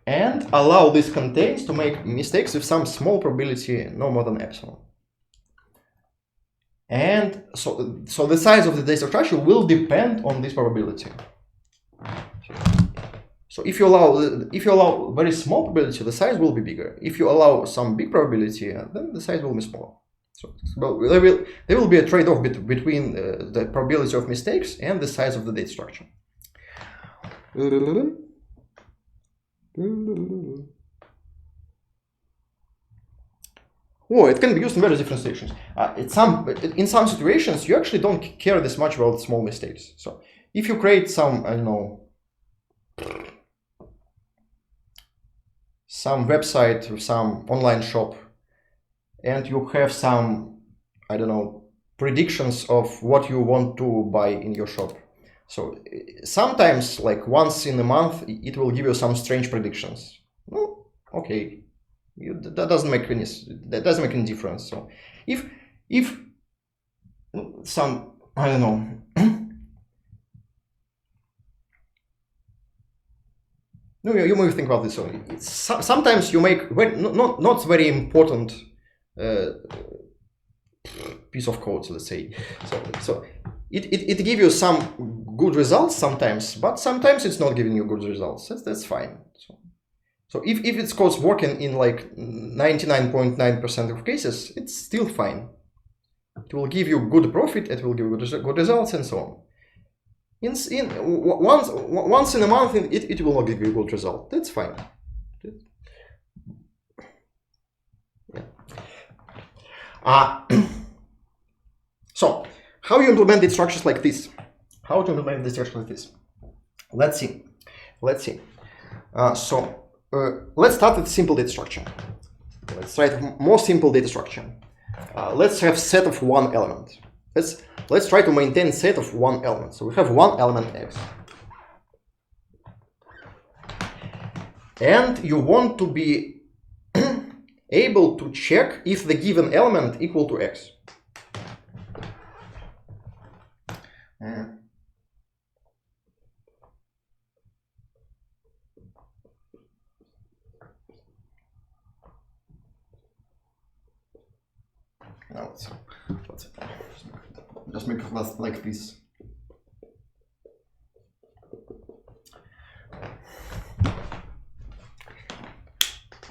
and allow this contains to make mistakes with some small probability no more than epsilon. And so the size of the data structure will depend on this probability. So if you allow very small probability, the size will be bigger. If you allow some big probability, then the size will be smaller. So there will be a trade-off between the probability of mistakes and the size of the data structure. Oh, it can be used in very different situations. In some situations, you actually don't care this much about small mistakes. So if you create some, I don't know, some website or some online shop, and you have some, I don't know, predictions of what you want to buy in your shop. So sometimes, like once in a month, it will give you some strange predictions. Well, okay, that doesn't make any difference. So if some, I don't know, no, you may think about this. So sometimes you make not very important piece of code, let's say. So it gives you some good results sometimes, but sometimes it's not giving you good results. That's fine. So if it's code's working in like 99.9% of cases, it's still fine. It will give you good profit, it will give you good results, and so on. Once in a month, it will not give you a good result. That's fine. So how you implement structures like this? How to implement this structure like this? Let's see. Let's start with simple data structure. Let's try the more simple data structure. Let's have set of one element. Let's try to maintain set of one element. So we have one element x. And you want to be able to check if the given element equal to x. Now let's just make it like this.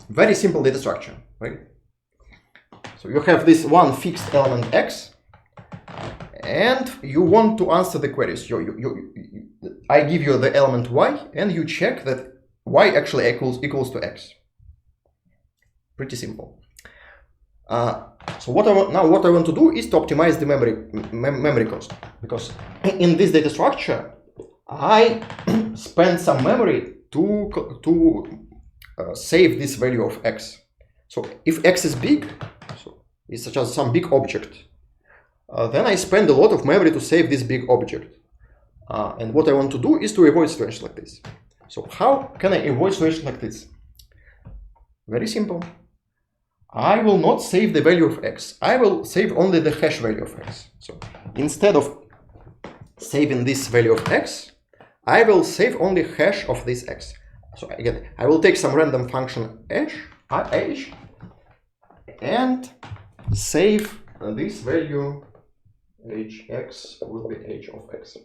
Very simple data structure, right? So you have this one fixed element x, and you want to answer the queries. I give you the element y, and you check that y actually equals to x. Pretty simple. So what I want to do is to optimize the memory cost, because in this data structure I spend some memory to save this value of x. So if x is big, so it's such as some big object, then I spend a lot of memory to save this big object. And what I want to do is to avoid situations like this. So how can I avoid situations like this? Very simple. I will not save the value of x. I will save only the hash value of x. So instead of saving this value of x, I will save only hash of this x. So again, I will take some random function h and save this value hx will be h of x.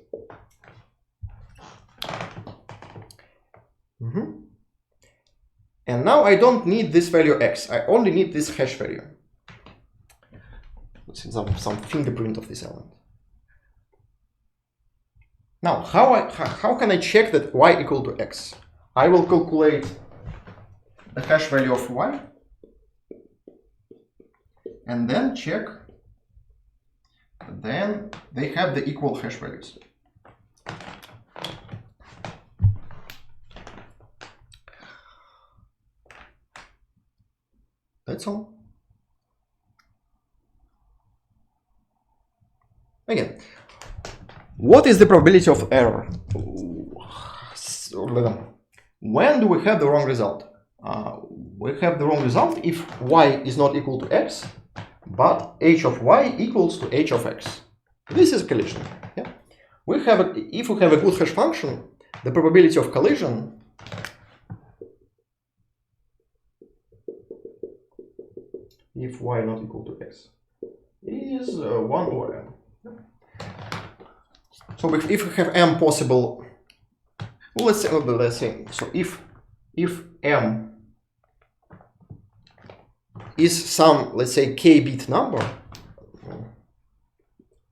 And now I don't need this value x, I only need this hash value. Let's see some fingerprint of this element. Now, how can I check that y equal to x? I will calculate the hash value of y and then check, then they have the equal hash values. That's all. Again, what is the probability of error? When do we have the wrong result? We have the wrong result if y is not equal to x, but h of y equals to h of x. This is a collision. Yeah? If we have a good hash function, the probability of collision if y not equal to x is 1 over m. So if we have m possible, well, let's say so if m is some, let's say, k bit number,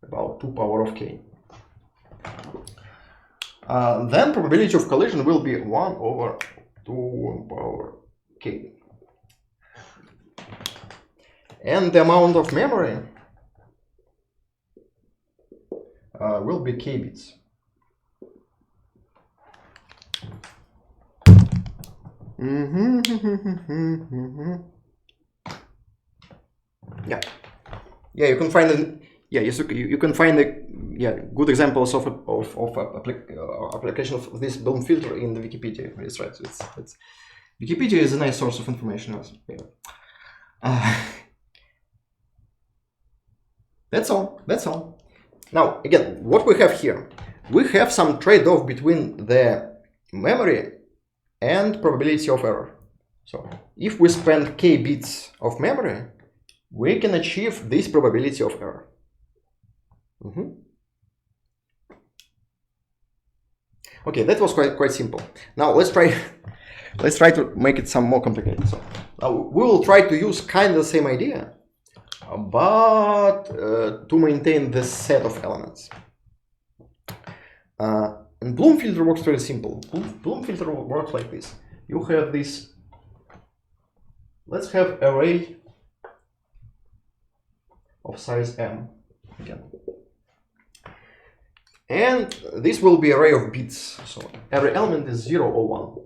about 2 power of k, then probability of collision will be 1 over 2 power k. And the amount of memory will be k bits. Yeah, you can find you can find good examples of application of this Bloom filter in the Wikipedia. That's right. Wikipedia is a nice source of information also. Yeah. That's all. Now, again, what we have here, we have some trade-off between the memory and probability of error. So if we spend k bits of memory, we can achieve this probability of error. Okay, that was quite simple. Now let's try to make it some more complicated. So now we will try to use kind of the same idea, but to maintain the set of elements. And Bloom filter works very simple. Bloom filter works like this. You have this, let's have array of size m again. And this will be array of bits. So every element is 0 or 1.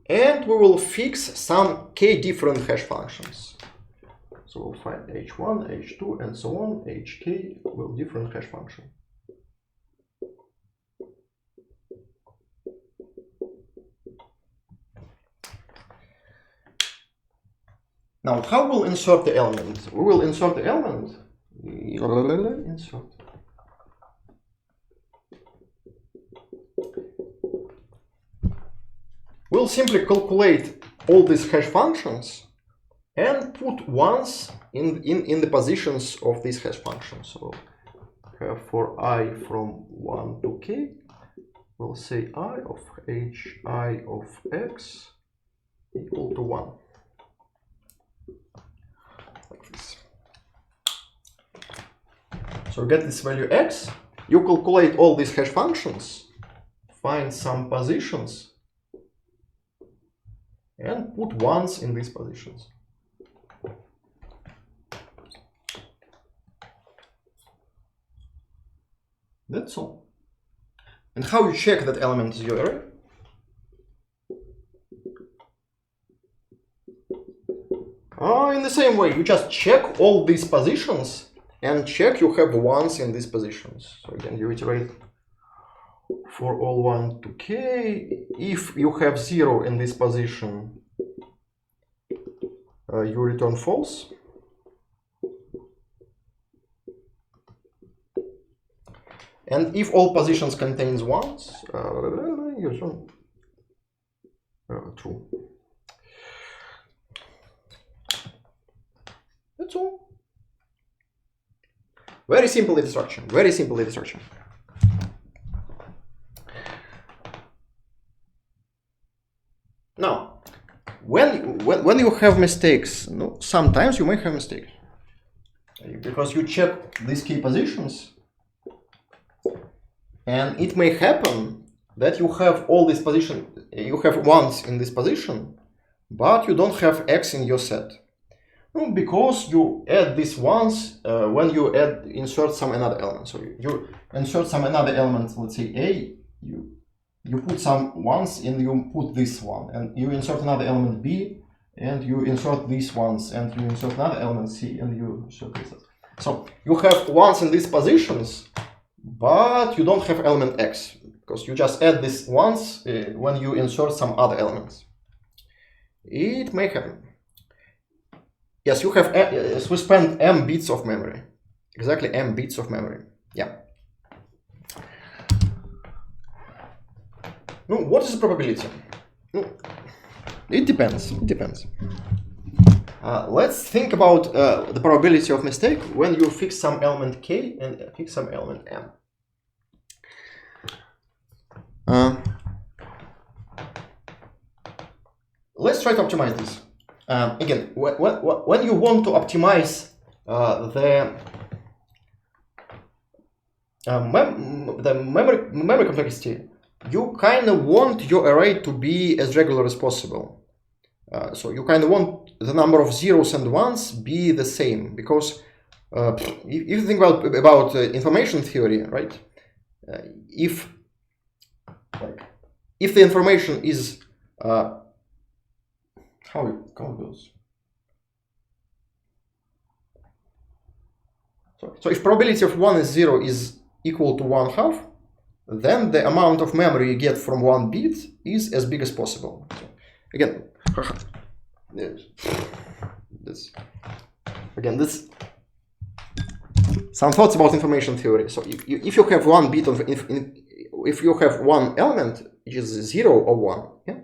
And we will fix some k different hash functions. So we'll find h1, h2, and so on. hk will different hash function. Now, how we'll insert the element? We will insert the element. Insert. We'll simply calculate all these hash functions and put ones in the positions of these hash functions. So for I from 1 to k, we'll say I of hi of x equal to 1. Like this. So get this value x, you calculate all these hash functions, find some positions, and put ones in these positions. That's all. And how you check that element is your array? In the same way, you just check all these positions and check you have ones in these positions. So again, you iterate for all 1 to k. If you have 0 in this position, you return false. And if all positions contains ones, you return true. That's all. Very simple instruction. Very simple instruction. Now, when you have mistakes, no, sometimes you may have mistakes because you check these key positions, and it may happen that you have all these positions, you have ones in this position, but you don't have x in your set. No, because you add these ones when you insert some another element. So you insert some another element, let's say a, you put some ones and you put this one, and you insert another element b, and you insert these ones, and you insert another element c, and you insert this. So you have ones in these positions, but you don't have element x, because you just add these ones when you insert some other elements. It may happen. Yes, you have, we spend m bits of memory, exactly m bits of memory. Yeah. No, what is the probability? No, it depends. It depends. Let's think about the probability of mistake when you fix some element k and fix some element m. Let's try to optimize this. Again, when you want to optimize the memory complexity, you kind of want your array to be as regular as possible. So you kind of want the number of zeros and ones be the same, because if you think about information theory, right? If the information is how it goes. So if probability of 1 is 0 is equal to 1/2, then the amount of memory you get from 1 bit is as big as possible. So again, this some thoughts about information theory. So if you have 1 bit of if you have one element which is 0 or 1, yeah.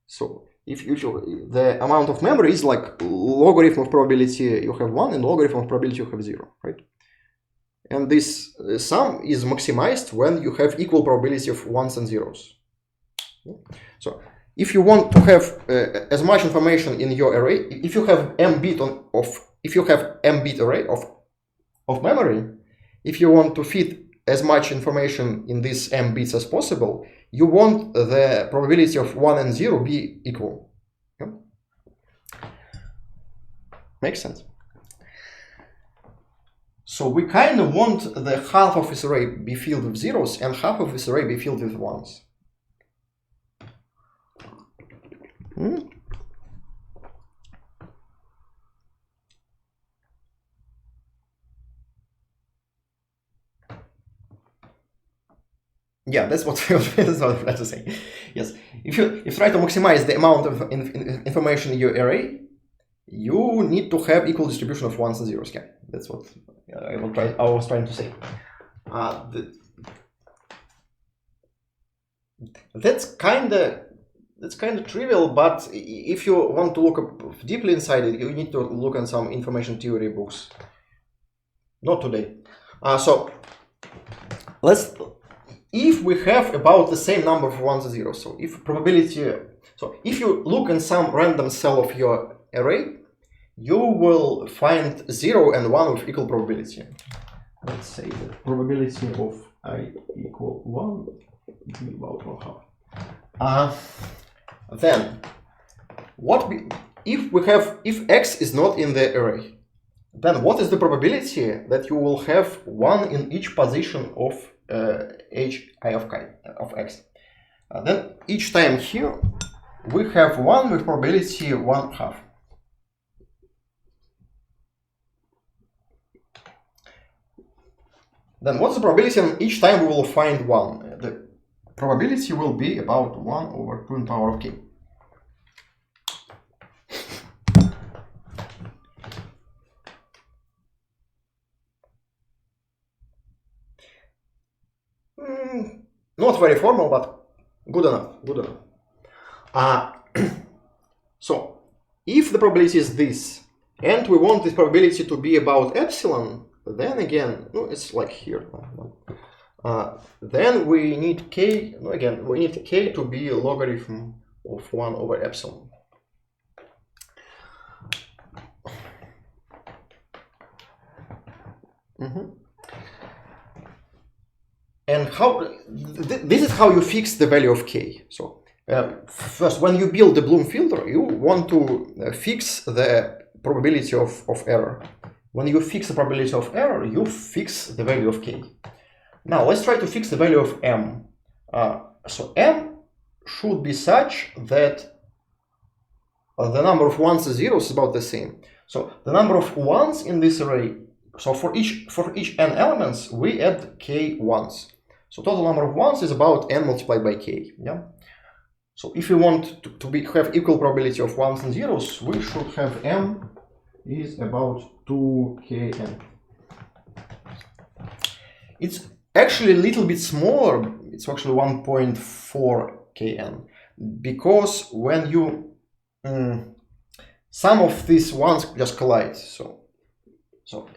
So if the amount of memory is like logarithm of probability you have 1 and logarithm of probability you have 0, right? And this sum is maximized when you have equal probability of ones and zeros. So if you want to have as much information in your array, if you have m bit array of memory, if you want to fit as much information in these m bits as possible, you want the probability of 1 and 0 be equal. Yeah? Makes sense. So we kind of want the half of this array be filled with zeros and half of this array be filled with ones. Yeah, that's what that's what I have to say. Yes, if you try to maximize the amount of information in your array, you need to have equal distribution of ones and zeros. Yeah, that's what I was trying to say. That's kind of trivial, but if you want to look deeply inside it, you need to look at some information theory books. Not today. So if we have about the same number of ones and zeros, so if you look in some random cell of your array, you will find 0 and 1 with equal probability. Let's say the probability of I equal 1 is about 1/2. Then if x is not in the array, then what is the probability that you will have 1 in each position of hi of x? Then each time here we have 1 with probability 1/2. Then what's the probability on each time we will find 1? The probability will be about 1 over 2 in power of k. Not very formal, but good enough. So if the probability is this, and we want this probability to be about epsilon, then again, no, it's like here. Then we need k. No, again, we need k to be a logarithm of 1 over epsilon. And this is how you fix the value of k. So first, when you build the Bloom filter, you want to fix the probability of error. When you fix the probability of error, you fix the value of k. Now let's try to fix the value of m. So m should be such that the number of ones and zeros is about the same. So the number of ones in this array, so for each n elements, we add k ones. So total number of ones is about n multiplied by k. Yeah. So if we want to have equal probability of ones and zeros, we should have m is about 2kn. It's actually a little bit smaller. It's actually 1.4 kn, because when you some of these ones just collide. So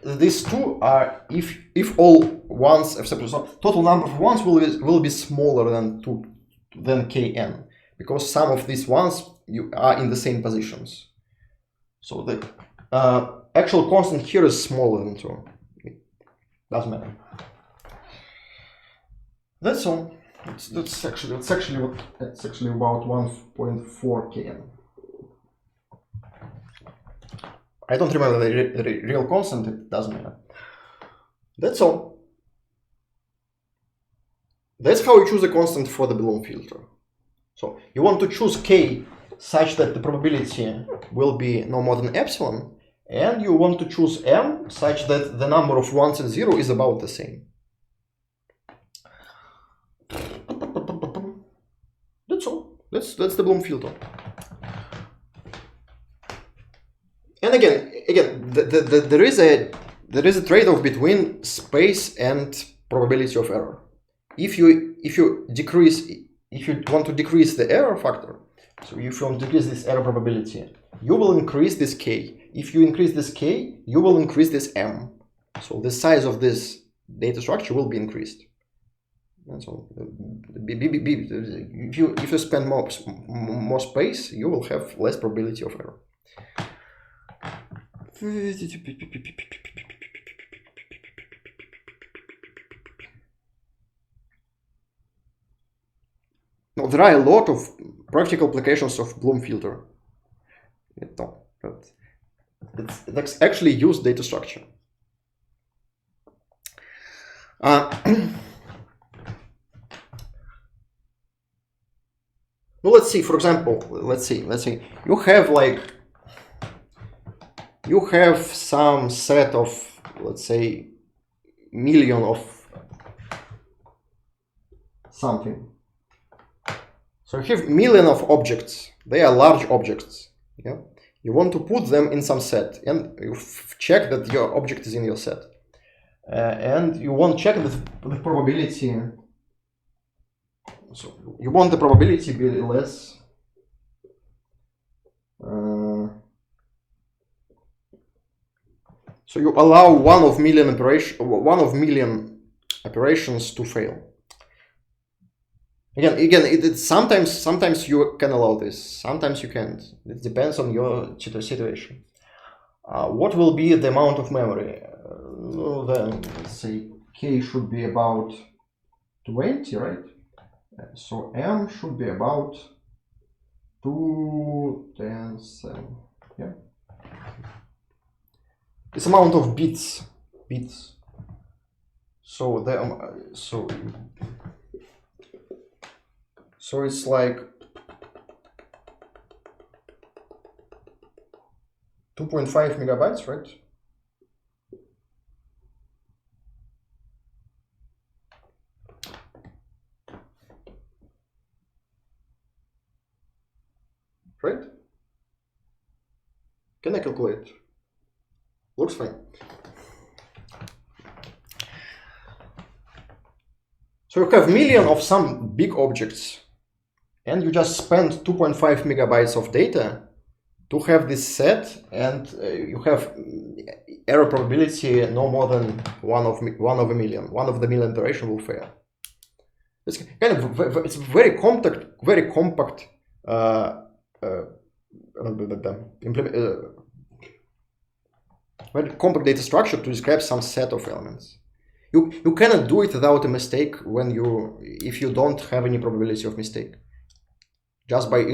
these two are if all ones except so total number of ones will be smaller than kn, because some of these ones are in the same positions. So the actual constant here is smaller than 2. It doesn't matter. That's all. That's actually about 1.4 kn. I don't remember the real constant. It doesn't matter. That's all. That's how you choose a constant for the Bloom filter. So you want to choose k such that the probability will be no more than epsilon, and you want to choose m such that the number of ones and zero is about the same. That's all. That's the Bloom filter. And again, there is a trade-off between space and probability of error. If you want to decrease the error factor, so if you want to decrease this error probability, you will increase this k. If you increase this k, you will increase this m. So the size of this data structure will be increased. And so if you spend more space, you will have less probability of error. Now, there are a lot of practical applications of Bloom filter. Let's actually use data structure. Well, let's see, for example, let's see, you have some set of, let's say, million of something. So you have million of objects. They are large objects. Yeah, you want to put them in some set, and you check that your object is in your set, and you want to check the probability. So you want the probability to be less. So you allow one of million operations to fail. Again, sometimes you can allow this, sometimes you can't. It depends on your situation. What will be the amount of memory? Then let's say k should be about 20, right? So m should be about 2 times 7. Yeah. This amount of bits. So so it's like 2.5 megabytes, right? Right? Can I calculate? Looks fine. So you have million of some big objects, and you just spend 2.5 megabytes of data to have this set, and you have error probability no more than one of a million. One of the million iteration will fail. It's kind of very compact very compact data structure to describe some set of elements. You cannot do it without a mistake if you don't have any probability of mistake. Just by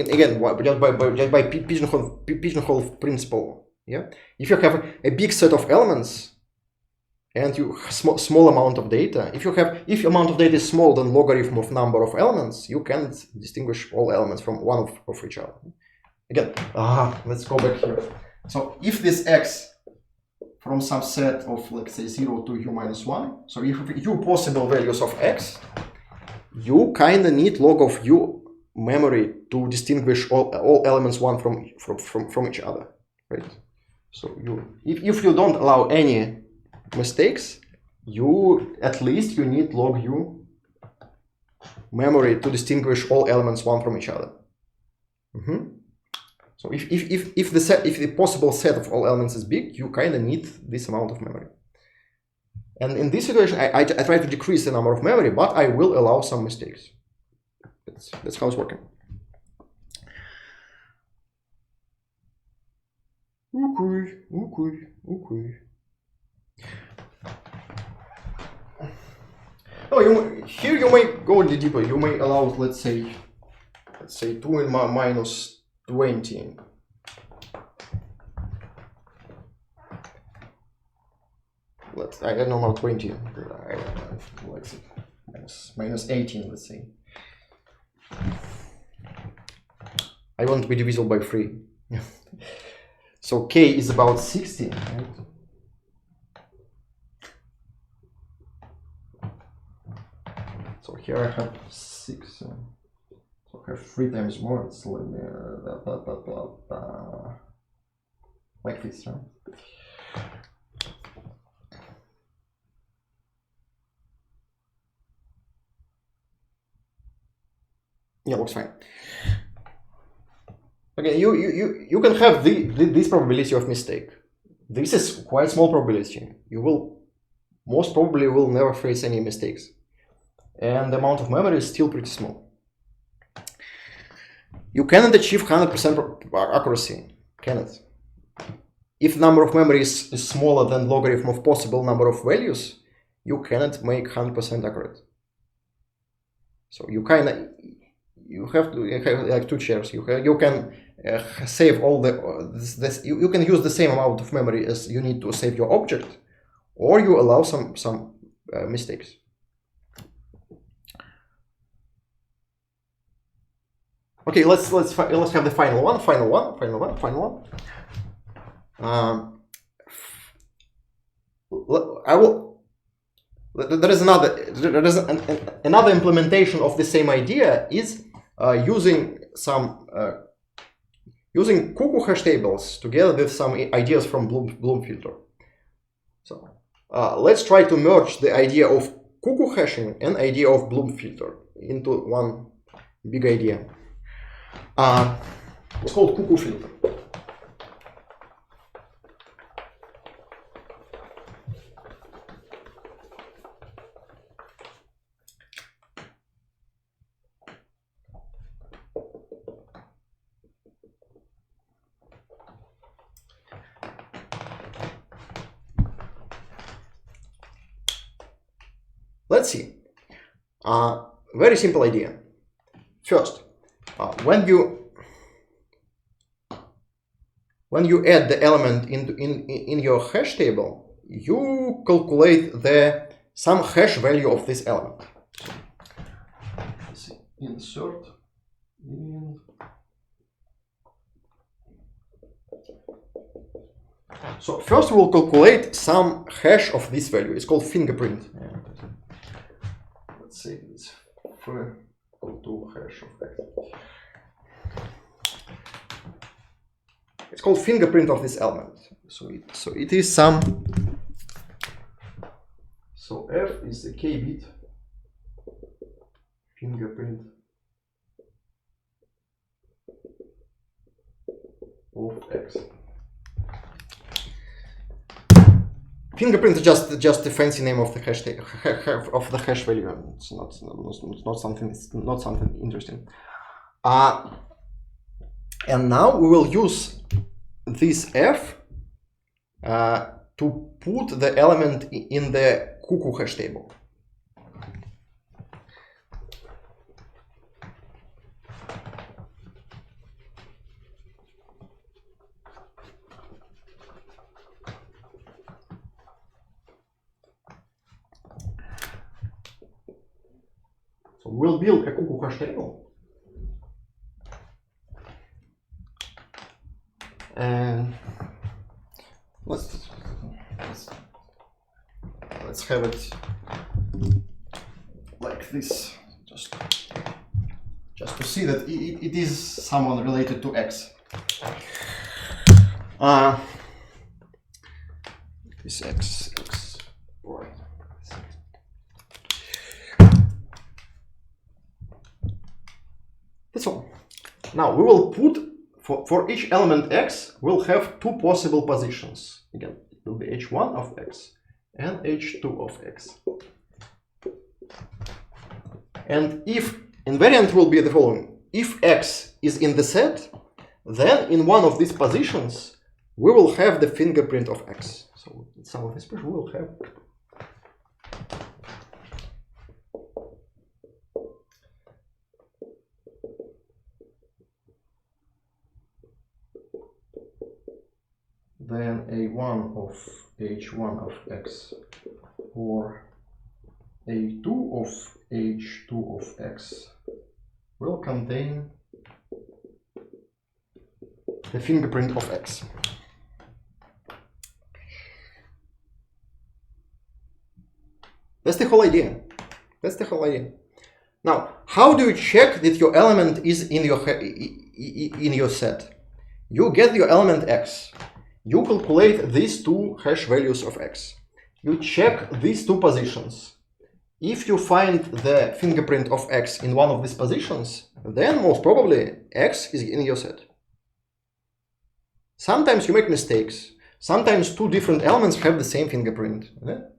pigeonhole principle. Yeah. If you have a big set of elements and you small amount of data, if amount of data is small than logarithm of number of elements, you can't distinguish all elements from one of each other. Again, let's go back here. So if this x from some set of, let's say, 0 to u minus 1, so if u possible values of x, you kind of need log of u memory to distinguish all elements one from each other, right? So if you don't allow any mistakes, at least you need log u memory to distinguish all elements one from each other. So if the possible set of all elements is big, you kind of need this amount of memory. And in this situation, I try to decrease the number of memory, but I will allow some mistakes. That's how it's working. Okay. Oh, here you may go a little deeper. You may allow, let's say 2 in minus 20. I don't know how 20. Let's see, minus 18. Let's say. I want to be divisible by 3. So k is about 60, right? So here I have 6. So I have 3 times more. It's like this, right? Yeah, looks fine. Okay, you can have this probability of mistake. This is quite small probability. You will most probably never face any mistakes, and the amount of memory is still pretty small. You cannot achieve 100% accuracy. Cannot. If number of memory is smaller than logarithm of possible number of values, you cannot make 100% accurate. So you have like 2 chairs. You can save all you can use the same amount of memory as you need to save your object, or you allow some mistakes. Okay, let's have the final one. There is another implementation of the same idea is using cuckoo hash tables together with some ideas from Bloom filter. So let's try to merge the idea of cuckoo hashing and idea of Bloom filter into one big idea. It's called cuckoo filter. Let's see. Very simple idea. First, when you add the element in your hash table, you calculate some hash value of this element. Let's see. Insert in. So first we'll calculate some hash of this value. It's called fingerprint. Let's say it's for to hash of x. It's called fingerprint of this element. So it is some. So f is the k bit fingerprint of x. Fingerprint is just the fancy name of the hash of the hash value. It's not something interesting. And now we will use this f to put the element in the cuckoo hash table. So we'll build a cuckoo hash table. And let's have it like this, just to see that it is someone related to x. This x right. That's all. Now we will put for each element x, we'll have two possible positions. Again, it will be h1 of x and h2 of x. And if invariant will be the following: if x is in the set, then in one of these positions we will have the fingerprint of x. So in some of this we will have then a1 of h1 of x or a2 of h2 of x will contain the fingerprint of x. That's the whole idea. Now, how do you check that your element is in your set? You get your element x. You calculate these two hash values of x. You check these two positions. If you find the fingerprint of x in one of these positions, then most probably x is in your set. Sometimes you make mistakes. Sometimes two different elements have the same fingerprint.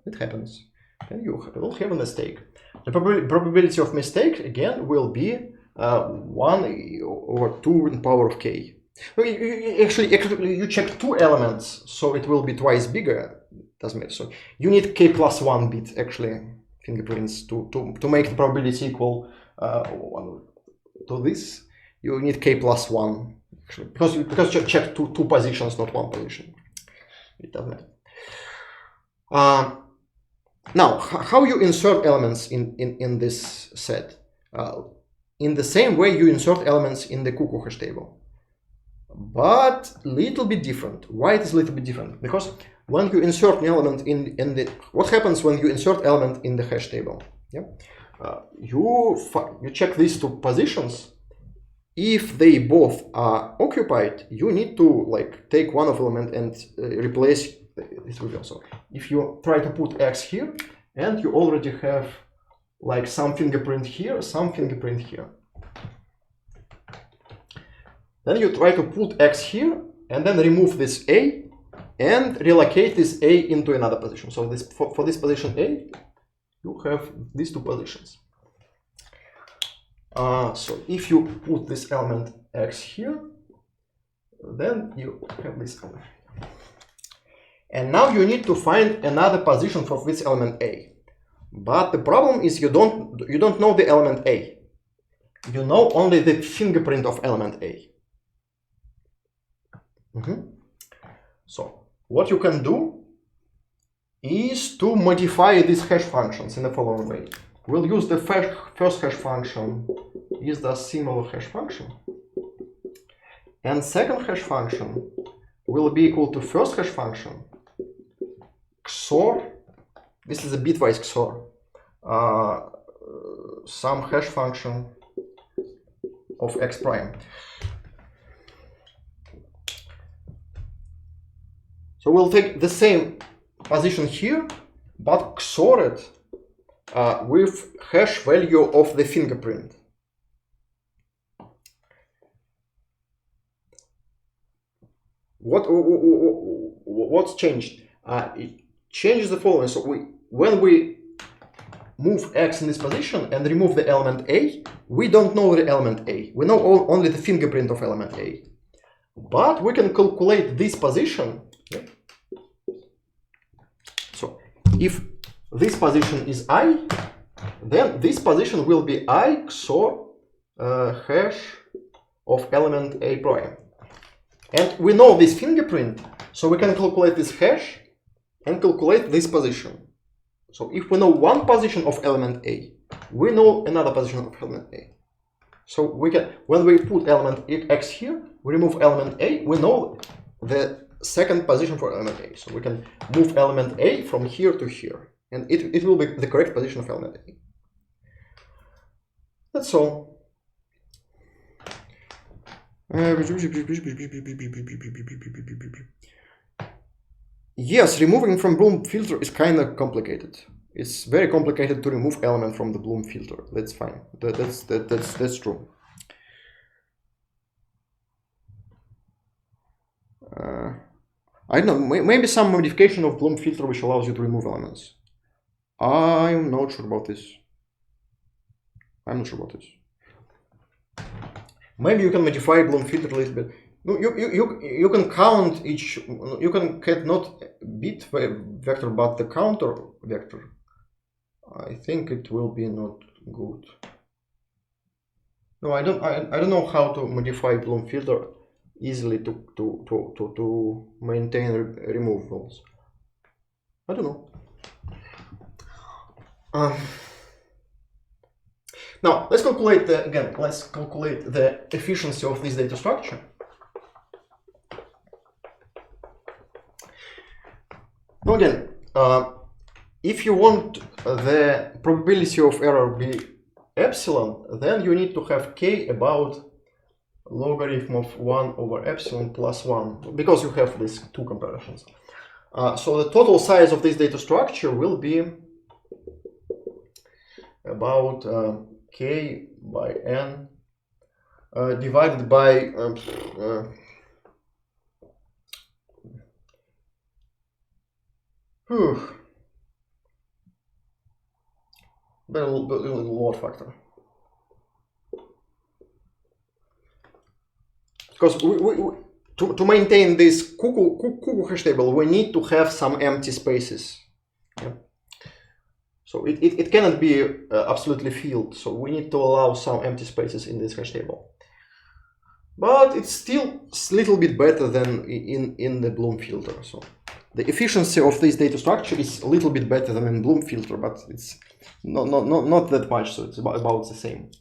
It happens. And you will have a mistake. The probability of mistake, again, will be 1 over 2 in power of k. Actually, you check two elements, so it will be twice bigger. Doesn't matter. So you need k plus 1 bit actually fingerprints to make the probability equal to this. You need k plus 1 actually, because you check two positions, not one position. It doesn't matter. Now, how you insert elements in this set? in the same way you insert elements in the cuckoo hash table, but little bit different. Why it is a little bit different? Because when you insert an element in the, what happens when you insert element in the hash table? Yeah, you check these two positions. If they both are occupied, you need to like take one of element and replace this with also. If you try to put X here and you already have like some fingerprint here, some fingerprint here, then you try to put X here and then remove this A and relocate this A into another position. So this for this position A, you have these two positions. So if you put this element X here, then you have this element. And now you need to find another position for this element A. But the problem is you don't know the element A. You know only the fingerprint of element A. So what you can do is to modify these hash functions in the following way. We'll use the first hash function is the similar hash function, and second hash function will be equal to first hash function XOR. This is a bitwise XOR. Some hash function of X prime. So we'll take the same position here, but XOR it with hash value of the fingerprint. What's changed? It changes the following. So when we move X in this position and remove the element A, we don't know the element A. We know only the fingerprint of element A. But we can calculate this position. Yeah. So if this position is I, then this position will be I XOR hash of element A prime. And we know this fingerprint, so we can calculate this hash and calculate this position. So if we know one position of element A, we know another position of element A. So we can, when we put element X here, we remove element A, we know the second position for element A. So we can move element A from here to here, and it will be the correct position of element A. That's all. Yes, removing from Bloom filter is kind of complicated. It's very complicated to remove element from the Bloom filter. That's fine. That's true. I don't know. Maybe some modification of Bloom filter which allows you to remove elements. I'm not sure about this. Maybe you can modify Bloom filter a little bit. You can count each. You can get not bit vector but the counter vector. I think it will be not good. No, I don't know how to modify Bloom filter easily to maintain removables. I don't know. Now let's calculate the efficiency of this data structure. Now again, if you want the probability of error be epsilon, then you need to have k about logarithm of 1 over epsilon plus 1, because you have these two comparisons. So the total size of this data structure will be about k by n divided by the load factor, because to maintain this cuckoo hash table we need to have some empty spaces. Yeah. So it cannot be absolutely filled, so we need to allow some empty spaces in this hash table. But it's still a little bit better than in the Bloom filter. So the efficiency of this data structure is a little bit better than in Bloom filter, but it's not that much, so it's about the same.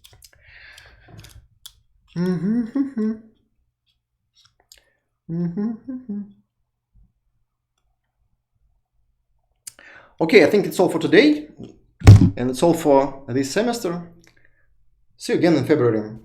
Okay, I think it's all for today, and it's all for this semester. See you again in February.